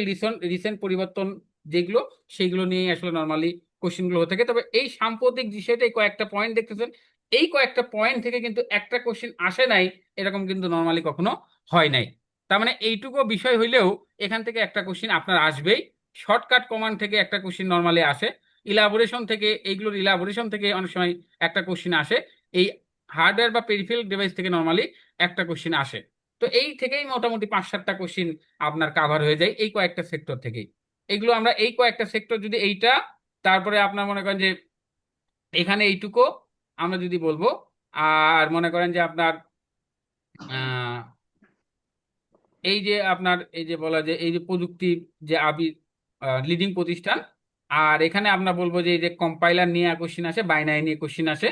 রিসেন্ট পরিবর্তন যেগুলো, সেইগুলো নিয়ে আসলে নর্মালি কোশ্চিনগুলো হয়ে থাকে। তবে এই সাম্প্রতিক বিষয়টা, এই কয়েকটা পয়েন্ট দেখতেছেন, এই কয়েকটা পয়েন্ট থেকে কিন্তু একটা কোশ্চিন আসে নাই এরকম কিন্তু নর্মালি কখনো হয় নাই। তার মানে এইটুকু বিষয় হইলেও এখান থেকে একটা কোশ্চিন আপনার আসবেই। শর্টকাট কমান্ড থেকে একটা কোশ্চিন নর্মালি আসে, ইলাবোরেশন থেকে, এইগুলোর ইলাবোরেশন থেকে অনেক সময় একটা কোশ্চিন আসে, এই হার্ডওয়্যার বা পেরিফেরাল ডিভাইস থেকে নর্মালি একটা কোশ্চিন আসে। তো এই থেকেই মোটামুটি 5-7টা কোশ্চিন আপনার কাভার হয়ে যায় এই কয়েকটা সেক্টর থেকেই। এগুলো আমরা এই কয়েকটা সেক্টর যদি এইটা, তারপরে আপনার মনে করেন যে এখানে এইটুকু আমরা যদি বলবো, আর মনে করেন যে আপনার আহ এই যে আপনার এই যে বলা যে এই যে প্রযুক্তির যে লিডিং প্রতিষ্ঠান, আর এখানে আমরা বলবো যে এই যে কম্পাইলার নিয়ে কোশ্চিন আসে, বাইনারি নিয়ে কোশ্চিন আসে,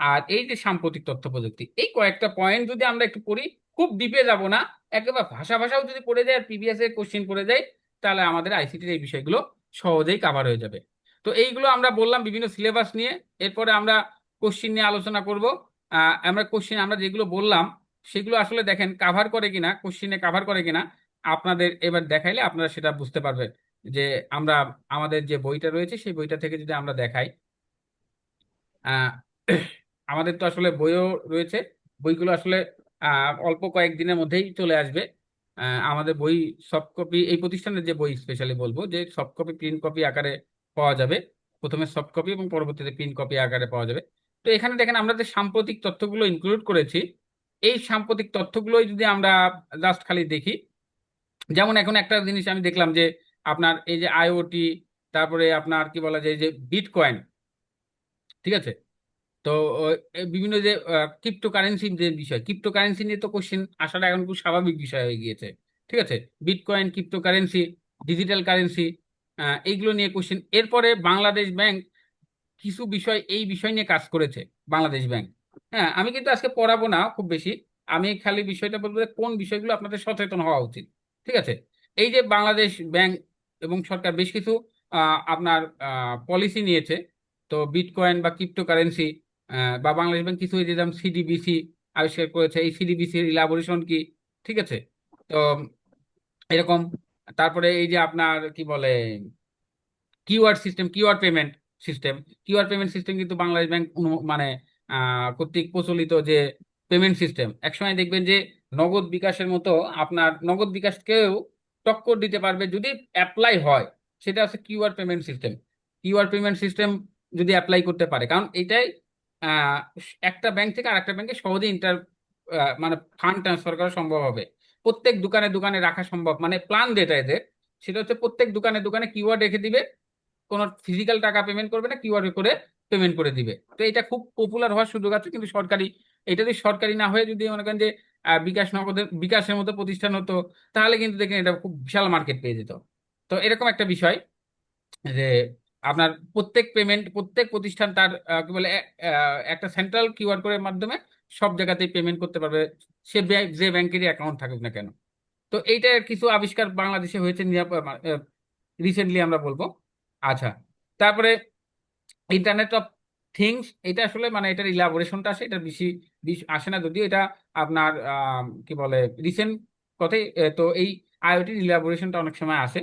আর এই যে সাম্প্রতিক তথ্য প্রযুক্তি, এই কয়েকটা পয়েন্ট যদি আমরা একটু পড়ি, খুব ডিপে যাব না, একেবারে ভাষাও যদি পড়ে যায় আর প্রিভিয়াস এর কোশ্চিন পড়ে যায়, তাহলে আমাদের আইসিটির এই বিষয়গুলো সহজেই কাভার হয়ে যাবে। তো এইগুলো আমরা বললাম বিভিন্ন সিলেবাস নিয়ে। এরপরে আমরা কোশ্চিন নিয়ে আলোচনা করব। আমরা কোশ্চিন আমরা যেগুলো বললাম সেগুলো আসলে দেখেন কাভার করে কিনা, কোশ্চিনে কাভার করে কিনা, আপনাদের এবার দেখাইলে আপনারা সেটা বুঝতে পারবেন যে আমরা আমাদের যে বইটা রয়েছে সেই বইটা থেকে যদি আমরা দেখাই, আহ, আমাদের তো আসলে বইও রয়েছে, বইগুলো আসলে অল্প কয়েকদিনের মধ্যেই চলে আসবে। আমাদের বই সফট কপি, এই প্রতিষ্ঠানের যে বই স্পেশালি বলবো যে সফট কপি প্রিন্ট কপি আকারে পাওয়া যাবে, প্রথমে সফট কপি এবং পরবর্তীতে প্রিন্ট কপি আকারে পাওয়া যাবে। তো এখানে দেখেন আমরা যে সাম্প্রতিক তথ্যগুলো ইনক্লুড করেছি, এই সাম্প্রতিক তথ্যগুলোই যদি আমরা জাস্ট খালি দেখি, যেমন এখন একটা জিনিস আমি দেখলাম যে আপনার এই যে আইওটি, তারপরে আপনার কি বলা যায় যে বিটকয়েন, ঠিক আছে। তো বিভিন্ন যে ক্রিপ্টোকারেন্সি যে বিষয়, ক্রিপ্টোকারেন্সি নিয়ে তো কোশ্চেন আসাটা এখন খুব স্বাভাবিক বিষয় হয়ে গিয়েছে, ঠিক আছে। বিটকয়েন, ক্রিপ্টোকারেন্সি, ডিজিটাল কারেন্সি, এইগুলো নিয়ে কোশ্চেন। এরপরে বাংলাদেশ ব্যাংক কিছু বিষয়, এই বিষয় নিয়ে কাজ করেছে বাংলাদেশ ব্যাংক। হ্যাঁ, আমি কিন্তু আজকে পড়াবো না খুব বেশি, আমি খালি বিষয়টা বলবো যে কোন বিষয়গুলো আপনাদের সচেতন হওয়া উচিত, ঠিক আছে। এই যে বাংলাদেশ ব্যাংক এবং সরকার বেশ কিছু আপনার পলিসি নিয়েছে। তো বিটকয়েন বা ক্রিপ্টোকারেন্সি, বা বাংলাদেশ ব্যাংক কিছু এই যে যেমন সিডিবিসি আবিষ্কার করেছে, এই সিডিবিসির ইলাবোরেশন কি, ঠিক আছে। তো এরকম, তারপরে এই যে আপনার কি বলে QR system, QR payment system, QR payment system কিন্তু বাংলাদেশ ব্যাংক মানে কর্তৃক প্রচলিত যে পেমেন্ট সিস্টেম। একসময় দেখবেন যে নগদ বিকাশের মতো আপনার নগদ বিকাশকেও টক্কর দিতে পারবে যদি অ্যাপ্লাই হয়, সেটা হচ্ছে QR payment system. QR payment system যদি অ্যাপ্লাই করতে পারে, কারণ এটাই আহ, একটা ব্যাংক থেকে আরেকটা ব্যাংকে সহজে মানে ফান্ড ট্রান্সফার করা সম্ভব হবে, প্রত্যেক দোকানে দোকানে রাখা সম্ভব, মানে প্ল্যান যেটা এদের, সেটা হচ্ছে প্রত্যেক দোকানে দোকানে কিউআর রেখে দিবে, কোনো ফিজিক্যাল টাকা পেমেন্ট করবে না, কিউআর করে পেমেন্ট করে দিবে। তো এটা খুব পপুলার হওয়ার সুযোগ আছে, কিন্তু সরকারি, এটা যদি সরকারি না হয়ে যদি মনে করেন যে বিকাশ নগদের, বিকাশের মতো প্রতিষ্ঠান হতো, তাহলে কিন্তু দেখেন এটা খুব বিশাল মার্কেট পেয়ে যেত। তো এরকম একটা বিষয় যে আপনার প্রত্যেক পেমেন্ট, প্রত্যেক প্রতিষ্ঠান তার কি বলে একটা সেন্ট্রাল কিউআর কোডের মাধ্যমে সব জায়গাতেই পেমেন্ট করতে পারবে, সে যে ব্যাংকেরই অ্যাকাউন্ট থাকুক না কেন। তো এইটা কিছু আবিষ্কার বাংলাদেশে হয়েছে রিসেন্টলি আমরা বলবো। আচ্ছা, তারপরে ইন্টারনেট অফ থিংস, এটা আসলে মানে এটার ইলাবোরেশনটা আসে, এটা বেশি আসে না যদিও, এটা আপনার কি বলে রিসেন্ট কথাই। তো এই আইওটির ইলাবোরেশনটা অনেক সময় আসে।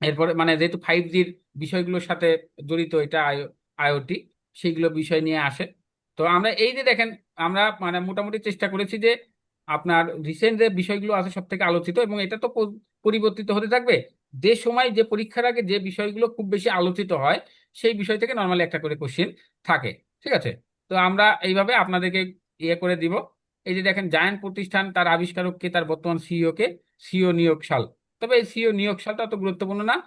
এরপরে মানে যেহেতু 5Gর বিষয়গুলোর সাথে জড়িত এটা আইওটি, সেইগুলো বিষয় নিয়ে আসে। তো আমরা এই যে দেখেন, আমরা মানে মোটামুটি চেষ্টা করেছি যে আপনার রিসেন্ট যে বিষয়গুলো আছে সব থেকে আলোচিত, এবং এটা তো পরিবর্তিত হতে থাকবে। যে সময় যে পরীক্ষার আগে যে বিষয়গুলো খুব বেশি আলোচিত হয় সেই বিষয় থেকে নর্মালি একটা করে কোশ্চেন থাকে। ঠিক আছে, তো আমরা এইভাবে আপনাদেরকে ইয়ে করে দিব। এই যে দেখেন, জায়ান্ট প্রতিষ্ঠান, তার আবিষ্কারককে, তার বর্তমান সিইও কে, সিইও নিয়োগ সাল। তবে এই সিইও নিয়োগ সালটা অত গুরুত্বপূর্ণ না।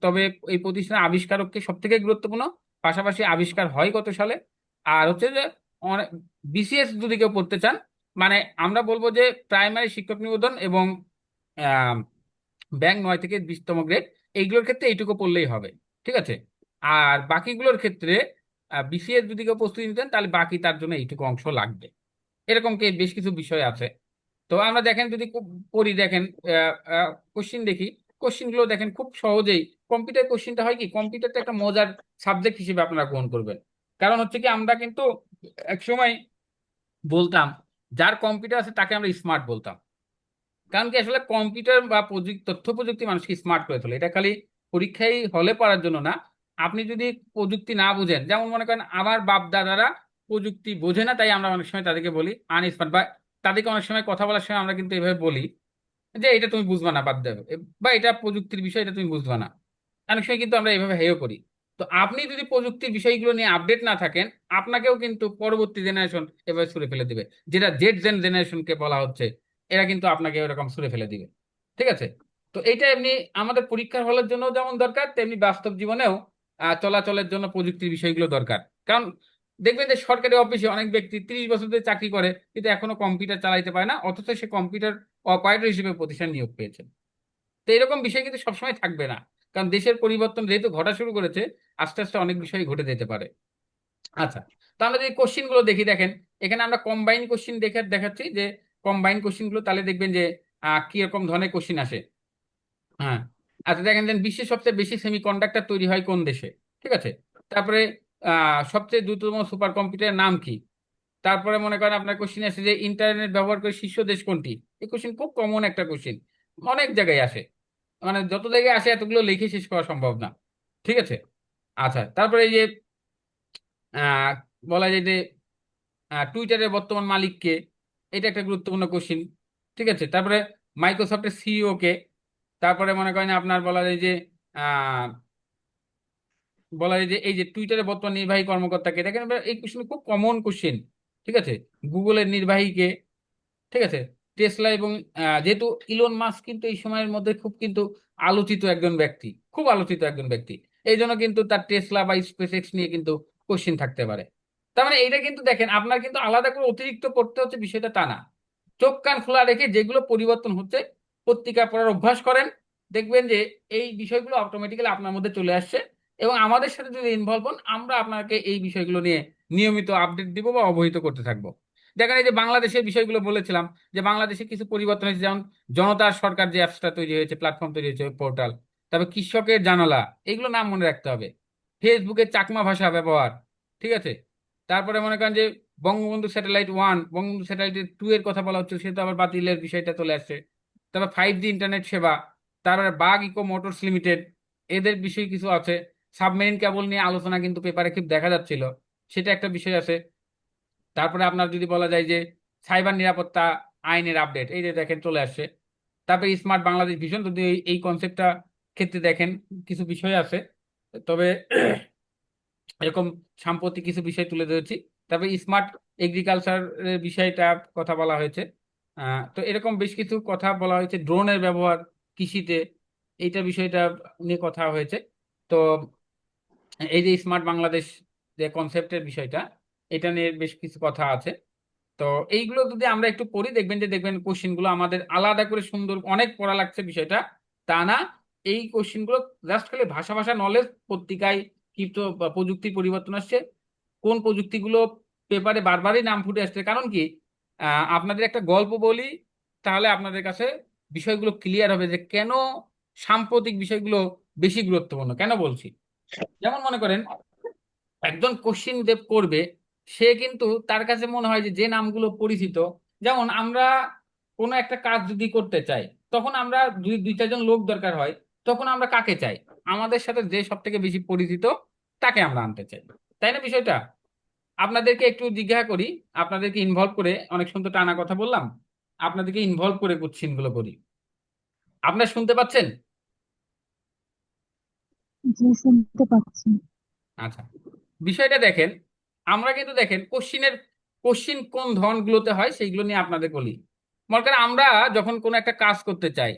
তবে এই প্রতিষ্ঠানের আবিষ্কারককে সব থেকে গুরুত্বপূর্ণ, পাশাপাশি আবিষ্কার হয় কত সালে। আর হচ্ছে যে অনেক বিসিএস যদি কেউ পড়তে চান, মানে আমরা বলবো যে প্রাইমারি শিক্ষক নিবন্ধন এবং ব্যাংক 9 থেকে 20তম গ্রেড, এইগুলোর ক্ষেত্রে এইটুকু পড়লেই হবে। ঠিক আছে, আর বাকিগুলোর ক্ষেত্রে বিসিএস যদি কেউ প্রস্তুতি নিতেন তাহলে বাকি তার জন্য এইটুকু অংশ লাগবে। এরকম কি বেশ কিছু বিষয় আছে। তো আমরা দেখেন যদি পড়ি, দেখেন কোশ্চিন দেখি, কোশ্চিন গুলো দেখেন খুব সহজেই। কম্পিউটার কোশ্চিনটা হয় কি, কম্পিউটারটা একটা মজার সাবজেক্ট হিসেবে আপনারা গ্রহণ করবেন। কারণ হচ্ছে কি, আমরা কিন্তু এক সময় বলতাম যার কম্পিউটার আছে তাকে আমরা স্মার্ট বলতাম। কারণ কি, আসলে কম্পিউটার বা প্রযুক্তি, তথ্য প্রযুক্তি মানুষকে স্মার্ট করে তোলে। এটা খালি পরীক্ষায় হলে পড়ার জন্য না। আপনি যদি প্রযুক্তি না বুঝেন, যেমন মনে করেন আমার বাপ দাদারা প্রযুক্তি বোঝে না, তাই আমরা অনেক সময় তাদেরকে বলি আনস্মার্ট, বা তাদেরকে অনেক সময় কথা বলার সময় আমরা কিন্তু এভাবে বলি যে এটা তুমি বুঝবা না, বাদ দেবে, বা এটা প্রযুক্তির বিষয়, এটা তুমি বুঝবা না। অনেক সময় কিন্তু আমরা এইভাবে হেয় করি। তো আপনি যদি প্রযুক্তির বিষয়গুলো নিয়ে আপডেট না থাকেন, আপনাকেও কিন্তু পরবর্তী জেনারেশন এভাবে ছুড়ে ফেলে দিবে, যেটা জেনারেশনকে বলা হচ্ছে। এরা কিন্তু আপনাকে এরকম ছুড়ে ফেলে দিবে। ঠিক আছে, তো এইটা এমনি আমাদের পরীক্ষার হলের জন্য যেমন দরকার, তেমনি বাস্তব জীবনেও চলাচলের জন্য প্রযুক্তির বিষয়গুলো দরকার। কারণ দেখবেন যে সরকারি অফিসে অনেক ব্যক্তি 30 বছর ধরে চাকরি করে কিন্তু এখনো কম্পিউটার চালাইতে পারে না, অথচ সে কম্পিউটার অপারেটর হিসেবে প্রতিষ্ঠান নিয়োগ পেয়েছে। তো এরকম বিষয় কিন্তু সবসময় থাকবে না, কারণ দেশের পরিবর্তন যেহেতু ঘটা শুরু করেছে, আস্তে আস্তে অনেক বিষয় ঘটে যেতে পারে। আচ্ছা, তো আমরা যদি কোশ্চিন গুলো দেখি, দেখেন এখানে আমরা কম্বাইন কোশ্চিন দেখাচ্ছি যে কম্বাইন কোশ্চিন গুলো, তাহলে দেখবেন যে কি রকম ধরনের কোশ্চিন আসে। হ্যাঁ, আচ্ছা দেখেন দেন, বিশ্বের সবচেয়ে বেশি সেমিকন্ডাক্টর তৈরি হয় কোন দেশে। ঠিক আছে, তারপরে সবচেয়ে দ্রুততম সুপার কম্পিউটারের নাম কি। তারপরে মনে করেন আপনার কোশ্চিন আছে যে ইন্টারনেট ব্যবহার করে শীর্ষ দেশ কোনটি। এই কোশ্চিন খুব কমন একটা কোশ্চিন, অনেক জায়গায় আসে, মানে যত জায়গায় আসে এতগুলো লিখে শেষ করা সম্ভব না। ঠিক আছে, আচ্ছা তারপরে এই যে আহ, বলা যায় যে টুইটারের বর্তমান মালিক কে, এটা একটা গুরুত্বপূর্ণ কোশ্চিন। ঠিক আছে, তারপরে মাইক্রোসফটের সিইও কে। তারপরে মনে করেন আপনার বলা যায় যে আহ, বলা যায় যে এই যে টুইটারের বর্তমান নির্বাহী কর্মকর্তাকে, দেখেন এই কোশ্চিন খুব কমন কোশ্চিন। ঠিক আছে, গুগলের নির্বাহী কে। ঠিক আছে, টেসলা এবং যেহেতু ইলন মাস্ক কিন্তু এই সময়ের মধ্যে খুব কিন্তু আলোচিত একজন ব্যক্তি, খুব আলোচিত একজন ব্যক্তি, এই জন্য কিন্তু তার টেসলা বা স্পেস এক্স নিয়ে কিন্তু কোশ্চিন থাকতে পারে। তার মানে এইটা কিন্তু দেখেন, আপনার কিন্তু আলাদা করে অতিরিক্ত পড়তে হচ্ছে বিষয়টা তা না। চোখ কান খোলা রেখে যেগুলো পরিবর্তন হচ্ছে পত্রিকা পড়ার অভ্যাস করেন, দেখবেন যে এই বিষয়গুলো অটোমেটিক্যালি আপনার মধ্যে চলে আসছে। এবং আমাদের সাথে যদি ইনভলভ হন, আমরা আপনাকে এই বিষয়গুলো নিয়ে নিয়মিত আপডেট দিব বা অবহিত করতে থাকবো। দেখেন এই যে বাংলাদেশের বিষয়গুলো বলেছিলাম, যে বাংলাদেশে কিছু পরিবর্তন হয়েছে, যেমন জনতার সরকার যে অ্যাপসটা তৈরি হয়েছে, প্ল্যাটফর্ম তৈরি হয়েছে, পোর্টাল। তারপর কৃষকের জানালা, এগুলো নাম মনে রাখতে হবে। ফেসবুকে চাকমা ভাষা ব্যবহার। ঠিক আছে, তারপরে মনে করেন যে বঙ্গবন্ধু স্যাটেলাইট 1, বঙ্গবন্ধু স্যাটেলাইট 2 এর কথা বলা হচ্ছে, সে তো আবার বাতিলের বিষয়টা চলে আসছে। তারপর 5G ইন্টারনেট সেবা। তারপরে বাগ ইকো মোটরস লিমিটেড, এদের বিষয় কিছু আছে। সাবমেরিন কেবল নিয়ে আলোচনা কিন্তু পেপারে খুব দেখা যাচ্ছিল, সেটা একটা বিষয় আছে। তারপরে আপনার যদি বলা যায় যে সাইবার নিরাপত্তা আইনের আপডেট, এই যে দেখেন চলে আসছে। তারপরে স্মার্ট বাংলাদেশ ভিশন, যদি এই কনসেপ্টটা ক্ষেত্রে দেখেন কিছু বিষয় আছে। তবে এরকম সাম্প্রতিক কিছু বিষয় তুলে ধরেছি। তারপরে স্মার্ট এগ্রিকালচার বিষয়টা কথা বলা হয়েছে। তো এরকম বেশ কিছু কথা বলা হয়েছে, ড্রোনের ব্যবহার কৃষিতে, এইটা বিষয়টা নিয়ে কথা হয়েছে। তো এই যে স্মার্ট বাংলাদেশ যে কনসেপ্টের বিষয়টা, এটা নিয়ে বেশ কিছু কথা আছে। তো এইগুলো যদি আমরা একটু পড়ি, দেখবেন যে দেখবেন কোশ্চিন গুলো আমাদের আলাদা করে সুন্দর অনেক পড়া লাগছে বিষয়টা তা না। এই কোশ্চিন গুলো জাস্ট খালি ভাষা ভাষা নলেজ, পত্রিকায় কি তো প্রযুক্তির পরিবর্তন আসছে, কোন প্রযুক্তিগুলো পেপারে বারবারই নাম ফুটে আসছে, কারণ কি আপনাদের একটা গল্প বলি, তাহলে আপনাদের কাছে বিষয়গুলো ক্লিয়ার হবে যে কেন সাম্প্রতিক বিষয়গুলো বেশি গুরুত্বপূর্ণ। কেন বলছি, যেমন মনে করেন একজন কোশ্চিন দেব করবে, সে কিন্তু তার কাছে মনে হয় যে যে নামগুলো পরিচিত, যেমন আমরা কোনো একটা কাজ যদি করতে চাই, তখন আমরা দুই চারজন লোক দরকার হয়, তখন আমরা কাকে চাই? আমাদের সাথে যে সব থেকে বেশি পরিচিত তাকে আমরা আনতে চাই, তাই না বিষয়টা? আপনাদেরকে একটু জিজ্ঞাসা করি, আপনাদেরকে ইনভলভ করে, অনেক সুন্দর টানা কথা বললাম, আপনাদেরকে ইনভলভ করে কোশ্চিন গুলো করি। আপনারা শুনতে পাচ্ছেন? জি, শুনতে পাচ্ছি। আচ্ছা, বিষয়টা দেখেন, আমরা কিন্তু দেখেন কোশ্চিন কোন ধরনগুলোতে হয় সেইগুলো নিয়ে আপনাদের বলি। মনে করেন আমরা যখন কোনো একটা কাজ করতে চাই,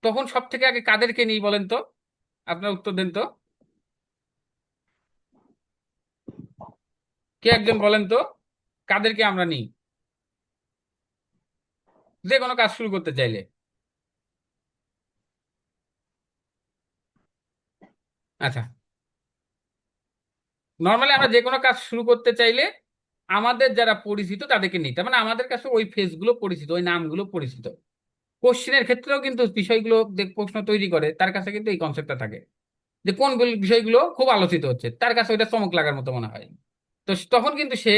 তখন সব থেকে আগে কাদেরকে নিই বলেন তো? আপনার উত্তর দেন তো, কে একজন বলেন তো, কাদেরকে আমরা নিই যে কোনো কাজ শুরু করতে চাইলে? আচ্ছা, নর্মালি আমরা যে কোনো কাজ শুরু করতে চাইলে আমাদের যারা পরিচিত তাদেরকে নিই, তার মানে আমাদের কাছে ওই ফেসগুলো পরিচিত, ওই নামগুলো পরিচিত। কোশ্চিনের ক্ষেত্রেও কিন্তু বিষয়গুলো প্রশ্ন তৈরি করে, তার কাছে কিন্তু এই কনসেপ্টটা থাকে যে কোন বিষয়গুলো খুব আলোচিত হচ্ছে, তার কাছে ওইটা চমক লাগার মতো মনে হয়। তো তখন কিন্তু সে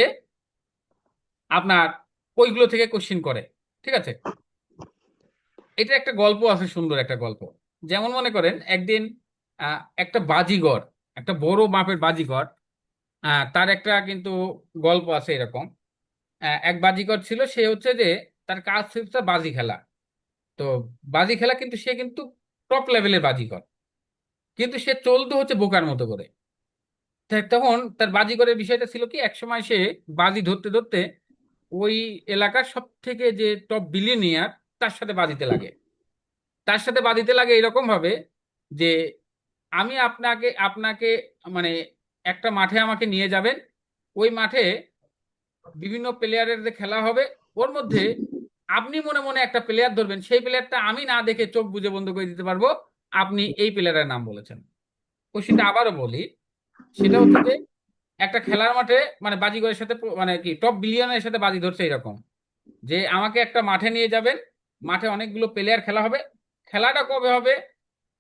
আপনার ওইগুলো থেকে কোশ্চিন করে। ঠিক আছে, এটা একটা গল্প আছে, সুন্দর একটা গল্প। যেমন মনে করেন একদিন একটা বাজিগর, একটা বড় মাপের বাজিগর, তার একটা কিন্তু গল্প আছে এরকম। এক বাজিগর ছিল, সে হচ্ছে যে তার কাজ হচ্ছে বাজি খেলা। তো বাজি খেলা কিন্তু সে কিন্তু টপ লেভেলের বাজিগর, কিন্তু সে চলতো হচ্ছে বোকার মতো করে। তখন তার বাজিগরের বিষয়টা ছিল কি, একসময় সে বাজি ধরতে ধরতে ওই এলাকার সব থেকে যে টপ বিলিয়নিয়ার, তার সাথে বাজিতে লাগে। তার সাথে বাজিতে লাগে এরকম ভাবে যে আমি আপনাকে আপনাকে মানে একটা মাঠে আমাকে নিয়ে যাবেন, ওই মাঠে বিভিন্ন প্লেয়ারের যে খেলা হবে, ওর মধ্যে আপনি মনে মনে একটা প্লেয়ার ধরবেন, সেই প্লেয়ারটা আমি না দেখে চোখ বুজে বন্ধ করে দিতে পারবো আপনি এই প্লেয়ারের নাম বলেছেন। কোশ্চিনটা আবারও বলি, সেটা হচ্ছে যে একটা খেলার মাঠে, মানে বাজিগরের সাথে মানে কি টপ বিলিয়নের সাথে বাজি ধরছে এরকম, যে আমাকে একটা মাঠে নিয়ে যাবেন, মাঠে অনেকগুলো প্লেয়ার খেলা হবে, খেলাটা কবে হবে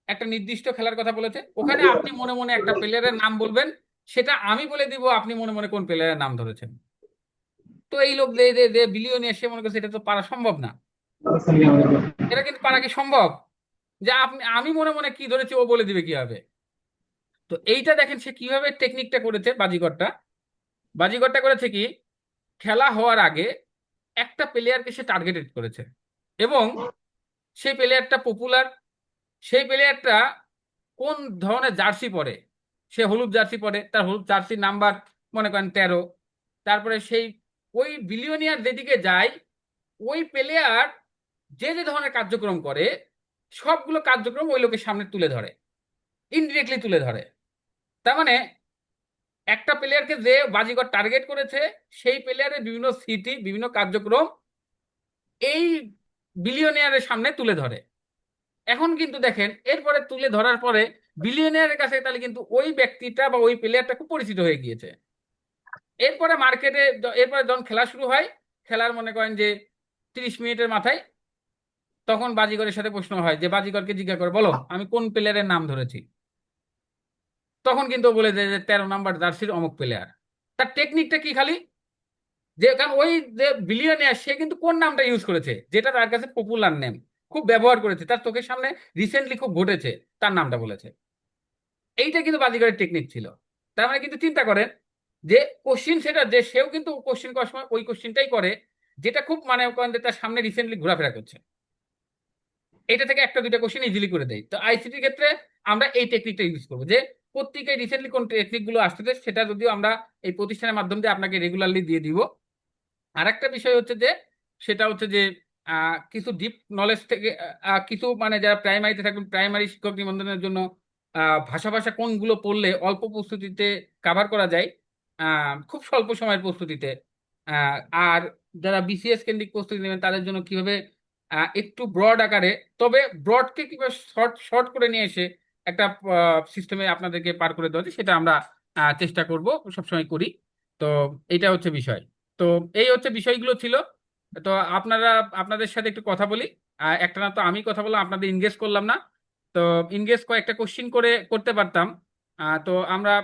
একটা নির্দিষ্ট খেলার কথা বলেছে, ওখানে আপনি মনে মনে একটা প্লেয়ারের নাম বলবেন, সেটা আমি বলে দিব আপনি মনে মনে কোন প্লেয়ারের নাম ধরেছেন। তো এই লোক যে যে যে বিলিয়নিয়ার, সে মনে করছে এটা তো পারা সম্ভব না। এটা কিন্তু পারা কি সম্ভব যে আমি মনে মনে কি ধরেছি ও বলে দিবে কিভাবে? তো এইটা দেখেন সে কিভাবে টেকনিকটা করেছে বাজিগরটা। বাজিগরটা করেছে কি, খেলা হওয়ার আগে একটা প্লেয়ারকে সে টার্গেটেড করেছে, এবং সেই প্লেয়ারটা পপুলার, সেই প্লেয়ারটা কোন ধরনের জার্সি পরে, সে হলুদ জার্সি পরে, তার হলুদ জার্সির নাম্বার মনে করেন 13। তারপরে সেই ওই বিলিয়নিয়ার যেদিকে যায়, ওই প্লেয়ার যে যে ধরনের কার্যক্রম করে, সবগুলো কার্যক্রম ওই লোকের সামনে তুলে ধরে, ইনডিরেক্টলি তুলে ধরে। তার মানে একটা প্লেয়ারকে যে বাজিগর টার্গেট করেছে, সেই প্লেয়ারের বিভিন্ন স্মৃতি, বিভিন্ন কার্যক্রম এই বিলিয়নিয়ারের সামনে তুলে ধরে। এখন কিন্তু দেখেন এরপরে তুলে ধরার পরে বিলিয়নিয়ারের কাছে তাহলে কিন্তু ওই ব্যক্তিটা বা ওই প্লেয়ারটা খুব পরিচিত হয়ে গিয়েছে। এরপরে মার্কেটে, এরপরে যখন খেলা শুরু হয়, খেলার মনে করেন যে 30 মিনিটের মাথায়, তখন বাজিগরের সাথে প্রশ্ন হয়, যে বাজিগরকে জিজ্ঞাসা করে বলো আমি কোন প্লেয়ারের নাম ধরেছি, তখন কিন্তু ও বলে দেয় যে 13 নাম্বার জার্সির অমুক প্লেয়ার। তার টেকনিকটা কি খালি, যে কারণ ওই যে বিলিয়নিয়ার সে কিন্তু কোন নামটা ইউজ করেছে, যেটা তার কাছে পপুলার নেম, খুব ব্যবহার করেছে, তার চোখের সামনে রিসেন্টলি খুব ঘটেছে, তার নামটা বলেছে। এইটা কিন্তু বাজিগরের টেকনিক ছিল। তার মানে কিন্তু চিন্তা করেন যে কোশ্চিন সেটা, যে সেও কিন্তু কোশ্চিন করার সময় ওই কোশ্চিনটাই করে, যেটা খুব মানে করেন যে তার সামনে রিসেন্টলি ঘোরাফেরা করছে, এটা থেকে একটা দুইটা কোশ্চিন ইজিলি করে দেয়। তো আইসিটির ক্ষেত্রে আমরা এই টেকনিকটা ইউজ করবো, যে পত্রিকায় রিসেন্টলি কোন টেকনিক গুলো আসতেছে, সেটা যদিও আমরা এই প্রতিষ্ঠানের মাধ্যম দিয়ে আপনাকে রেগুলারলি দিয়ে দিব। আর একটা বিষয় হচ্ছে যে, সেটা হচ্ছে যে কিছু ডিপ নলেজ থেকে কিছু মানে যারা প্রাইমারিতে থাকবেন, প্রাইমারি শিক্ষক নিবন্ধনের জন্য ভাষা ভাষা কোনগুলো পড়লে অল্প প্রস্তুতিতে কাভার করা যায়, খুব স্বল্প সময়ের প্রস্তুতিতে। আর যারা বিসিএস কেন্দ্রিক প্রস্তুতি নেবেন তাদের জন্য কিভাবে একটু ব্রড আকারে, তবে ব্রডকে কিভাবে শর্ট শর্ট করে নিয়ে এসে একটা সিস্টেমে আপনাদেরকে পার করে দেওয়া যায়, সেটা আমরা চেষ্টা করব, সবসময় করি। তো এটা হচ্ছে বিষয়। তো এই হচ্ছে বিষয়গুলো ছিল। তো আপনারা, আপনাদের সাথে একটু কথা বলি। একটা না তো আমি কথা বললাম, আপনাদের ইনগেজ করলাম না। তো ইনগেজ কয়েকটা কোশ্চিন করে করতে পারতাম। তো আমরা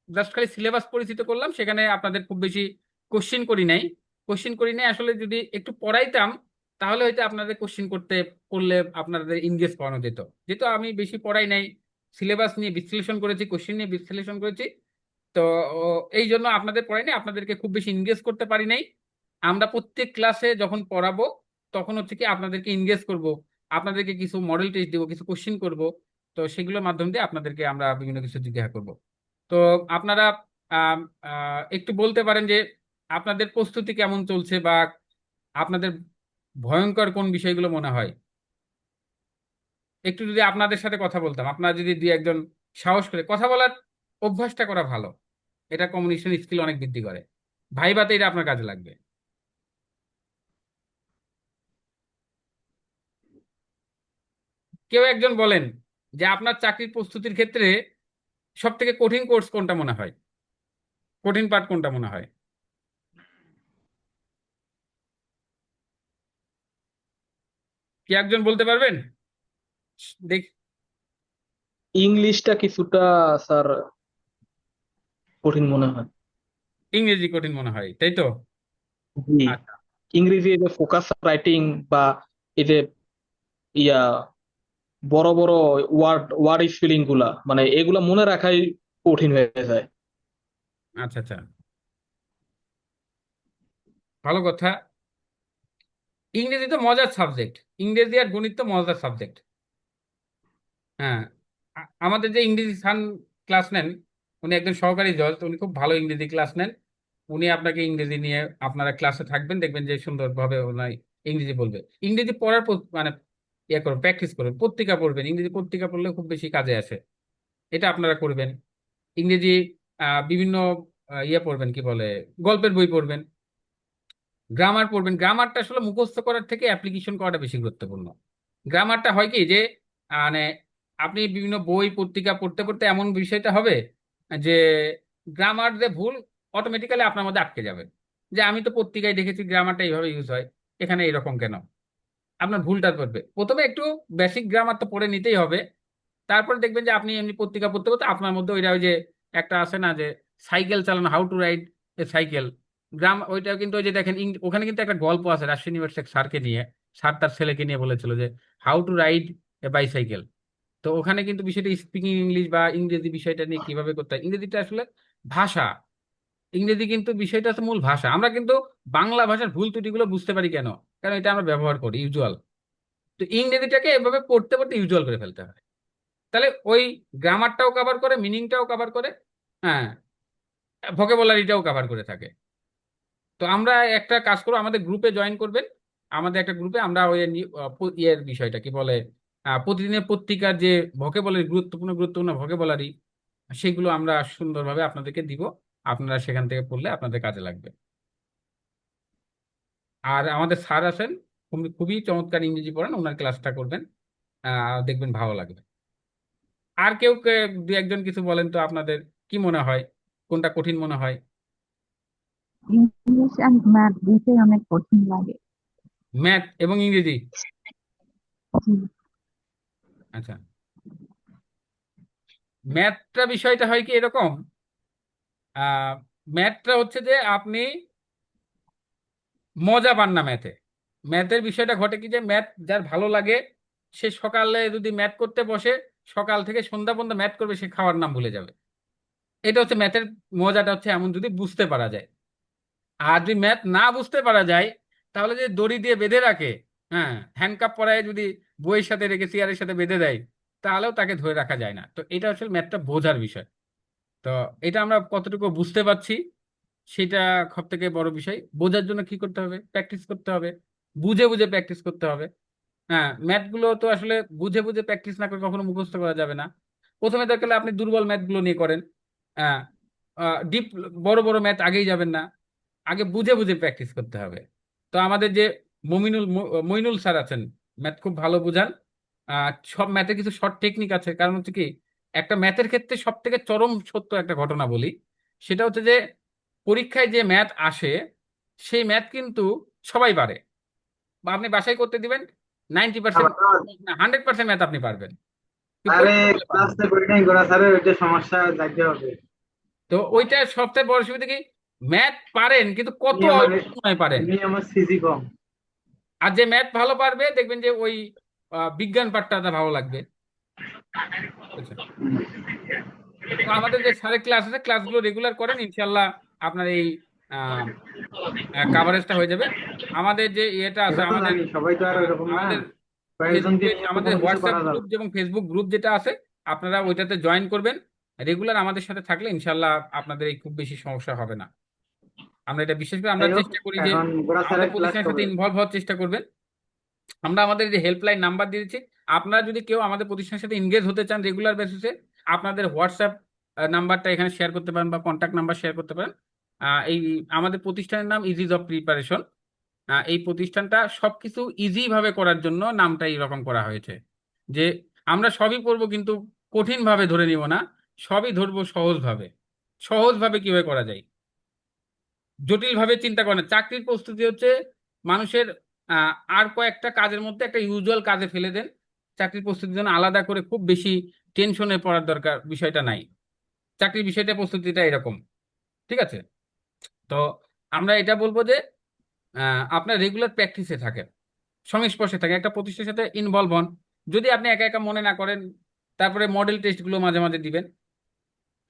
জাস্ট খালি সিলেবাস পরিচিত করলাম, সেখানে আপনাদের খুব বেশি কোশ্চিন করি নাই। কোশ্চিন করি নাই আসলে, যদি একটু পড়াইতাম তাহলে হয়তো আপনাদের কোশ্চিন করতে করলে আপনাদের ইনগেজ করানো যেত। যেহেতু আমি বেশি পড়াই নাই, সিলেবাস নিয়ে বিশ্লেষণ করেছি, কোশ্চিন নিয়ে বিশ্লেষণ করেছি, তো এই জন্য আপনাদের পড়াই নাই, আপনাদেরকে খুব বেশি ইনগেজ করতে পারি নাই। আমরা প্রত্যেক ক্লাসে যখন পড়াবো তখন হচ্ছে কি আপনাদেরকে ইনগেজ করব, আপনাদেরকে কিছু মডেল টেস্ট দিব, কিছু কোশ্চিন করব। তো সেগুলোর মাধ্যম দিয়ে আপনাদেরকে আমরা বিভিন্ন কিছু জিজ্ঞাসা করব। তো আপনারা আম, একটু বলতে পারেন যে আপনাদের প্রস্তুতি কেমন চলছে, বা আপনাদের ভয়ঙ্কর কোন বিষয়গুলো মনে হয়। একটু যদি আপনাদের সাথে কথা বলতাম, আপনারা যদি দুই একজন সাহস করে কথা বলার অভ্যাসটা করা ভালো, এটা কমিউনিকেশন স্কিল অনেক বৃদ্ধি করে। ভাইভাতে এটা আপনার কাজে লাগবে। কেউ একজন বলেন যে আপনার চাকরির প্রস্তুতির ক্ষেত্রে সব থেকে কঠিন কোর্স কোনটা মনে হয়, কঠিন পার্ট কোনটা মনে হয়? কি একজন বলতে পারবেন? দেখ, ইংলিশটা কিছুটা স্যার কঠিন মনে হয়। ইংরেজি কঠিন মনে হয়, তাই তো? জি। আচ্ছা। ইংরেজি এই যে ফোকাস রাইটিং বা এই যে ইয়া বড় বড় ওয়ার্ড ওয়ার্ড স্পেলিং গুলা মানে এগুলা মনে রাখাই কঠিন হয়ে যায়। আচ্ছা আচ্ছা, ভালো কথা। ইংরেজি তো মজার সাবজেক্ট, ইংরেজি আর গণিত তো মজার সাবজেক্ট। হ্যাঁ, আমাদের যে ইংরেজি স্যার ক্লাস নেন, উনি একজন সহকারী জজ, উনি খুব ভালো ইংরেজি ক্লাস নেন। উনি আপনাকে ইংরেজি নিয়ে, আপনারা ক্লাসে থাকবেন, দেখবেন যে সুন্দরভাবে ওনার ইংরেজি বলবে। ইংরেজি পড়ার মানে ইয়ে করুন, প্র্যাকটিস করুন, পত্রিকা পড়বেন, ইংরেজি পত্রিকা পড়লে খুব বেশি কাজে আসে। এটা আপনারা করবেন। ইংরেজি বিভিন্ন ইয়ে পড়বেন, কি বলে, গল্পের বই পড়বেন, গ্রামার পড়বেন। গ্রামারটা আসলে মুখস্থ করার থেকে অ্যাপ্লিকেশন করাটা বেশি গুরুত্বপূর্ণ। গ্রামারটা হয় কি যে মানে আপনি বিভিন্ন বই পত্রিকা পড়তে পড়তে এমন বিষয়টা হবে যে গ্রামার যে ভুল অটোমেটিক্যালি আপনার মধ্যে আটকে যাবে, যে আমি তো পত্রিকায় দেখেছি গ্রামারটা এইভাবে ইউজ হয়, এখানে এরকম কেন। আপনার ভুলটা ধরবে। প্রথমে একটু বেসিক গ্রামার তো পড়ে নিতেই হবে। তারপরে দেখবেন যে আপনি এমনি পত্রিকা পড়তে পড়তে আপনার মধ্যে ওইটা, ওই যে একটা আছে না যে সাইকেল চালানো, how to ride a cycle, গ্রাম, ওইটা কিন্তু ওই যে দেখেন ওখানে কিন্তু একটা গল্প আছে রাজশাহী ইউনিভার্সিটি স্যারকে নিয়ে, স্যার তার ছেলেকে নিয়ে বলেছিল যে how to ride A bicycle. তো ওখানে কিন্তু বিষয়টা স্পিকিং ইংলিশ বা ইংরেজি বিষয়টা নিয়ে কিভাবে করতে হয়। ইংরেজিটা আসলে ভাষা, ইংরেজি কিন্তু বিষয়টা হচ্ছে মূল ভাষা। আমরা কিন্তু বাংলা ভাষার ভুল ত্রুটিগুলো বুঝতে পারি কেন? কারণ এটা আমরা ব্যবহার করি ইউজুয়াল। তো ইংরেজিটাকে এভাবে পড়তে পড়তে ইউজুয়াল করে ফেলতে হয়। তাহলে ওই গ্রামারটাও কভার করে, মিনিংটাও কভার করে, হ্যাঁ, ভোকাবুলারিটাও কভার করে থাকে। তো আমরা একটা কাজ করবো, আমাদের গ্রুপে জয়েন করবেন। আমাদের একটা গ্রুপে আমরা ওই ইয়ের বিষয়টা কি বলে, প্রতিদিনের পত্রিকার যে ভোকাবুলারি, গুরুত্বপূর্ণ গুরুত্বপূর্ণ ভোকাবুলারি, সেগুলো আমরা সুন্দরভাবে আপনাদেরকে দিব। আপনারা সেখান থেকে পড়লে আপনাদের কাজে লাগবে। আর আমাদের স্যার আছেন, খুবই চমৎকার ইংরেজি পড়ান, ওনার ক্লাসটা করবেন, দেখবেন ভালো লাগবে। আর কেউ দু একজন কিছু বলেন তো, আপনাদের কি মনে হয়, কোনটা কঠিন মনে হয়? ইংলিশ অ্যান্ড ম্যাথ দুইটাই অনেক কঠিন লাগে। ম্যাথ এবং ইংরেজি? জি। আচ্ছা, ম্যাথটা বিষয়টা হয় কি এরকম, আহ ম্যাথটা হচ্ছে যে আপনি মজা পান না ম্যাথে। ম্যাথের বিষয়টা ঘটে কি যে ম্যাথ যার ভালো লাগে, সে সকালে যদি ম্যাথ করতে বসে, সকাল থেকে সন্ধ্যা পর্যন্ত ম্যাথ করবে, সে খাওয়ার নাম ভুলে যাবে। এটা হচ্ছে ম্যাথের মজাটা, হচ্ছে এমন যদি বুঝতে পারা যায়। আর যদি ম্যাথ না বুঝতে পারা যায়, তাহলে যে দড়ি দিয়ে বেঁধে রাখে, হ্যাঁ, হ্যান্ডকাপ পরায় যদি বইয়ের সাথে রেখে চেয়ারের সাথে বেঁধে দেয়, তাহলেও তাকে ধরে রাখা যায় না। তো এটা আসলে ম্যাথটা বোঝার বিষয়। তো এটা আমরা কতটুকু বুঝতে পারছি, সেটা সব থেকে বড় বিষয়। বোঝার জন্য কি করতে হবে? প্র্যাকটিস করতে হবে, বুঝে বুঝে প্র্যাকটিস করতে হবে। হ্যাঁ, ম্যাথ গুলো তো আসলে বুঝে বুঝে প্র্যাকটিস না করে কখনো মুখস্থ করা যাবে না। প্রথমে দরকার হলে আপনি দুর্বল ম্যাথ গুলো নিয়ে করেন। হ্যাঁ, ডিপ বড় বড় ম্যাথ আগেই যাবেন না, আগে বুঝে বুঝে প্র্যাকটিস করতে হবে। তো আমাদের যে মইনুল স্যার আছেন, ম্যাথ খুব ভালো বুঝান। সব ম্যাথের কিছু শর্ট টেকনিক আছে, কারণ হচ্ছে কি, একটা ম্যাথের ক্ষেত্রে সব থেকে চরম সত্য একটা ঘটনা বলি, সেটা হচ্ছে যে পরীক্ষায় যে ম্যাথ আসে সেই ম্যাথ কিন্তু সবাই পারে, বা আপনি বাসায় করতে দিবেন 90%, 100% ম্যাথ আপনি পারবেন, কিন্তু আরে পরীক্ষা হলে পারবেন না। ক্লাসে করি নাই করা স্যারের ওইটা সমস্যা যাইতে হবে। তো ওইটা সবথেকে বড় সুবিধা কি, ম্যাথ পারেন কিন্তু কত এমনি আমার অল্প সময় পারেন। এমনি আমার সিজি কম। আর যে ম্যাথ ভালো পারবে দেখবেন যে ওই বিজ্ঞান পাঠটা তার ভালো লাগবে, বুঝছেন? তো আমাদের যে স্যারের ক্লাস আছে ক্লাসগুলো রেগুলার করেন, ইনশাল্লাহ আপনার এই কাভারেজটা হয়ে যাবে। আমাদের যে ইয়েটা আছে, সেটা তো আমাদের জানি, সবাই তো আর ওইরকম না, আমাদের কয়েকজনকে ফেসবুকে, নিয়ে তো আমাদের কোনো কিছু হোয়াটসঅ্যাপ করা যাবে গ্রুপ না। এবং ফেসবুক গ্রুপ যেটা আছে, আপনারা ওইটাতে জয়েন করবেন। রেগুলার আমাদের সাথে থাকলে ইনশাল্লাহ আপনাদের এই খুব বেশি সমস্যা হবে না। আমরা এটা বিশেষ করে আমরা যাই হোক, চেষ্টা করি যে এখন গোড়া আমাদের স্যারের ক্লাস প্রতিষ্ঠানের সাথে কবে? ইনভলভ হওয়ার চেষ্টা করবেন। আমরা আমাদের যে হেল্পলাইন নাম্বার দিয়ে দিচ্ছি, আপনারা যদি কেউ আমাদের প্রতিষ্ঠানের সাথে এনগেজ হতে চান রেগুলার বেসিসে, আপনাদের হোয়াটসঅ্যাপ নাম্বারটা এখানে শেয়ার করতে পারেন বা কন্ট্যাক্ট নাম্বার শেয়ার করতে পারেন। এই আমাদের প্রতিষ্ঠানের নাম ইজি জব প্রিপারেশন। এই প্রতিষ্ঠানটা সবকিছু ইজি ভাবে করার জন্য নামটা এইরকম করা হয়েছে, যে আমরা সবই করবো কিন্তু কঠিন ভাবে ধরে নিব না, সবই ধরবো সহজ ভাবে। সহজ ভাবে কিভাবে করা যায়, জটিল ভাবে চিন্তা করে না। চাকরির প্রস্তুতি হচ্ছে মানুষের আর কয়েকটা কাজের মধ্যে একটা ইউজুয়াল কাজে ফেলে দেন। চাকরির প্রস্তুতির জন্য আলাদা করে খুব বেশি টেনশনে পড়ার দরকার বিষয়টা নাই। চাকরির বিষয়টা প্রস্তুতিটা এরকম, ঠিক আছে? তো আমরা এটা বলবো যে আপনার রেগুলার প্র্যাকটিসে থাকেন, সংস্পর্শে থাকেন, একটা প্রতিষ্ঠানের সাথে ইনভলভ হন। যদি আপনি একা একা মনে না করেন, তারপরে মডেল টেস্টগুলো মাঝে মাঝে দিবেন।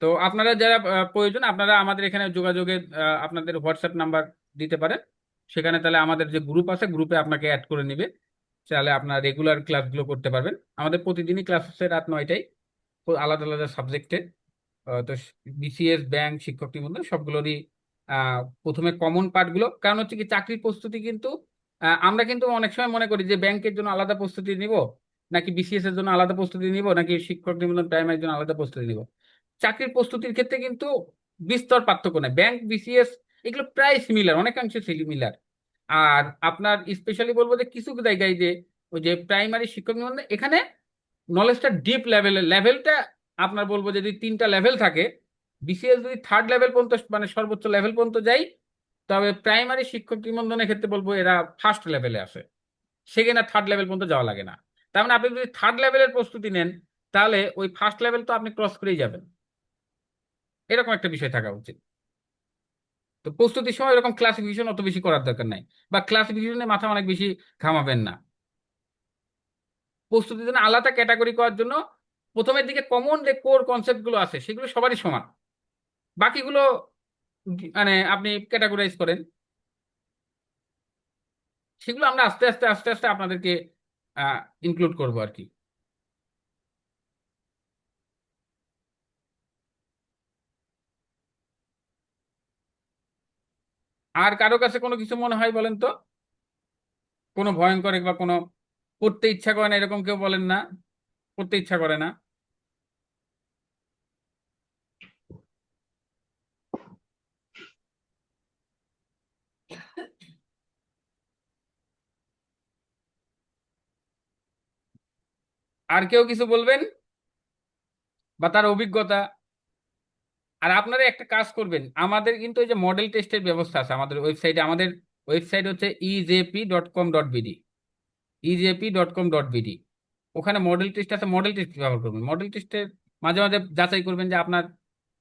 তো আপনারা যারা প্রয়োজন, আপনারা আমাদের এখানে যোগাযোগে আপনাদের হোয়াটসঅ্যাপ নাম্বার দিতে পারেন। সেখানে তাহলে আমাদের যে গ্রুপ আছে গ্রুপে আপনাকে অ্যাড করে নিবে, তাহলে আপনার রেগুলার ক্লাসগুলো করতে পারবেন। আমাদের প্রতিদিনই ক্লাস হচ্ছে রাত 9টায়, আলাদা আলাদা সাবজেক্টে। তো বিসিএস, ব্যাংক, শিক্ষক নিবন্ধন সবগুলোরই প্রথমে কমন পার্টগুলো, কারণ হচ্ছে কি চাকরির প্রস্তুতি কিন্তু আমরা কিন্তু অনেক সময় মনে করি যে ব্যাংকের জন্য আলাদা প্রস্তুতি নিব, নাকি বিসিএস এর জন্য আলাদা প্রস্তুতি নিব, নাকি শিক্ষক নিবন্ধন প্রাইমারির জন্য আলাদা প্রস্তুতি নিব। চাকরির প্রস্তুতির ক্ষেত্রে কিন্তু বিস্তর পার্থক্য নেই, ব্যাংক, বিসিএস এগুলো প্রায় সিমিলার, অনেকাংশে সিমিলার। আর আপনার স্পেশালি বলবো যে কিছু জায়গায় যে ওই যে প্রাইমারি শিক্ষক নিবন্ধন, এখানে নলেজটা ডিপ লেভেলের, লেভেলটা আপনার বলবো যদি 3টা লেভেল থাকে, বিসিএস যদি 3rd লেভেল পর্যন্ত মানে সর্বোচ্চ লেভেল পর্যন্ত যাই, তবে প্রাইমারি শিক্ষক নিবন্ধনের ক্ষেত্রে বলবো এরা ফার্স্ট লেভেলে আসে, সেখানে 3rd লেভেল পর্যন্ত যাওয়া লাগে না। তার মানে আপনি যদি 3rd লেভেলের প্রস্তুতি নেন, তাহলে ওই ফার্স্ট লেভেল তো আপনি ক্রস করেই যাবেন, এরকম একটা বিষয় থাকা উচিত। তো প্রস্তুতির সময় এরকম ক্লাসিফিকেশন অত বেশি করার দরকার নাই, বা ক্লাসিফিকেশনে মাথা অনেক বেশি ঘামাবেন না। প্রস্তুতির জন্য আলাদা ক্যাটাগরি করার জন্য প্রথমের দিকে কমন যে কোর কনসেপ্ট গুলো আছে সেগুলো সবারই সমান, বাকিগুলো মানে আপনি ক্যাটাগরাইজ করেন, সেগুলো আমরা আস্তে আস্তে আস্তে আস্তে আপনাদেরকে ইনক্লুড করবো আর কি। আর কারো কাছে কোনো কিছু মনে হয় বলেন তো, কোনো ভয়ঙ্কর বা কোনো পড়তে ইচ্ছা করে না এরকম কেউ বলেন না? পড়তে ইচ্ছা করে না? আর কেউ কিছু বলবেন, বা তার অভিজ্ঞতা? আর আপনারা একটা কাজ করবেন, আমাদের কিন্তু এই যে মডেল টেস্টের ব্যবস্থা আছে আমাদের ওয়েবসাইটে। আমাদের ওয়েবসাইট হচ্ছে ejp.com.bd, ejp.com.bd। ওখানে মডেল টেস্ট আছে, মডেল টেস্ট ব্যবহার করবেন। মডেল টেস্টের মাঝে মাঝে যাচাই করবেন যে আপনার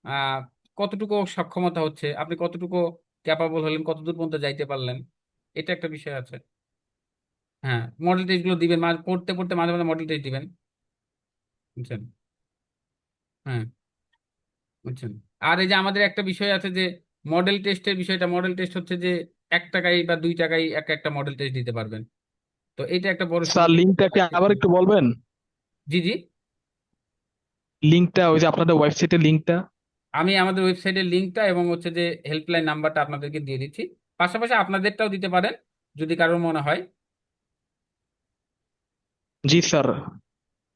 আহ, কতটুকু সক্ষমতা হচ্ছে, আপনি কতটুকু ক্যাপাবল হলেন, কতদূর পর্যন্ত যাইতে পারলেন, এটা একটা বিষয় আছে। হ্যাঁ, মডেল টেস্টগুলো দিবেন, পড়তে পড়তে মাঝে মাঝে মডেল টেস্ট দিবেন, বুঝছেন? হ্যাঁ, বুঝছেন। আর এই যে আমাদের একটা বিষয় আছে যে মডেল টেস্টের বিষয়টা, মডেল টেস্ট হচ্ছে যে 1 টাকায় বা 2 টাকায় একটা মডেল টেস্ট দিতে পারবেন। তো এটা একটা বড় স্যার সুবিধা। লিঙ্কটা কি আবার একটু বলবেন? জি জি, লিঙ্কটা ওই যে আপনাদের ওয়েবসাইটের লিঙ্কটা। আমি আমাদের ওয়েবসাইটের লিঙ্কটা এবং হচ্ছে যে হেল্পলাইন নাম্বারটা আপনাদেরকে দিয়ে দিচ্ছি, পাশাপাশি আপনাদেরটাও দিতে পারেন যদি কারোর মনে হয়। জি স্যার।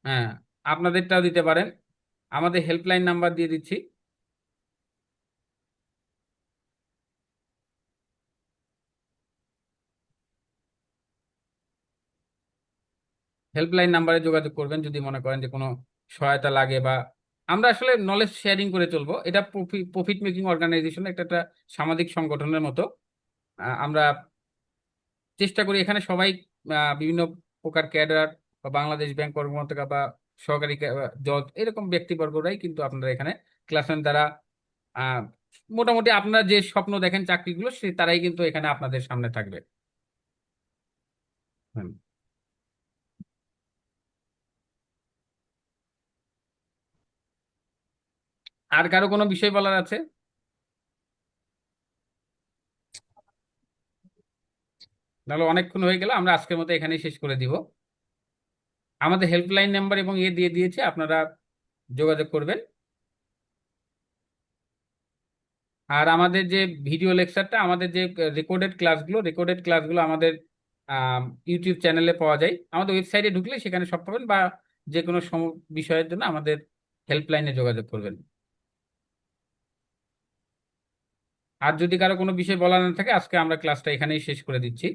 হ্যাঁ, আপনাদেরটাও দিতে পারেন, আমাদের হেল্পলাইন নাম্বার দিয়ে দিচ্ছি। হেল্পলাইন নাম্বারে যোগাযোগ করবেন যদি মনে করেন যে কোনো সহায়তা লাগে, বা আমরা আসলে নলেজ শেয়ারিং করে চলবো। এটা প্রফিট মেকিং অর্গানাইজেশন, একটা একটা সামাজিক সংগঠনের মতো। আমরা চেষ্টা করি এখানে সবাই বিভিন্ন প্রকার ক্যাডার বা বাংলাদেশ ব্যাংক কর্মকর্তা বা সহকারী জজ এরকম ব্যক্তিবর্গরাই কিন্তু আপনারা এখানে ক্লাস নেন। তারা আহ, মোটামুটি আপনারা যে স্বপ্ন দেখেন চাকরিগুলো সে তারাই কিন্তু এখানে আপনাদের সামনে থাকবে। হুম। আর কারো কোনো বিষয় বলার আছে? তাহলে অনেকক্ষণ হয়ে গেল, আমরা আজকের মতো এখানেই শেষ করে দিব। আমাদের হেল্পলাইন নাম্বার এবং দিয়ে দিয়েছে, আপনারা যোগাযোগ করবেন। আর আমাদের যে ভিডিও লেকচারটা, আমাদের যে রেকর্ডেড ক্লাসগুলো আমাদের ইউটিউব চ্যানেলে পাওয়া যায়। আমাদের ওয়েবসাইটে ঢুকলে সেখানে সব পাবেন, বা যে কোনো বিষয়ের জন্য আমাদের হেল্পলাইনে যোগাযোগ করবেন। আর যদি কারো কোনো বিষয় বলার না থাকে, আজকে আমরা ক্লাসটা এখানেই শেষ করে দিচ্ছি।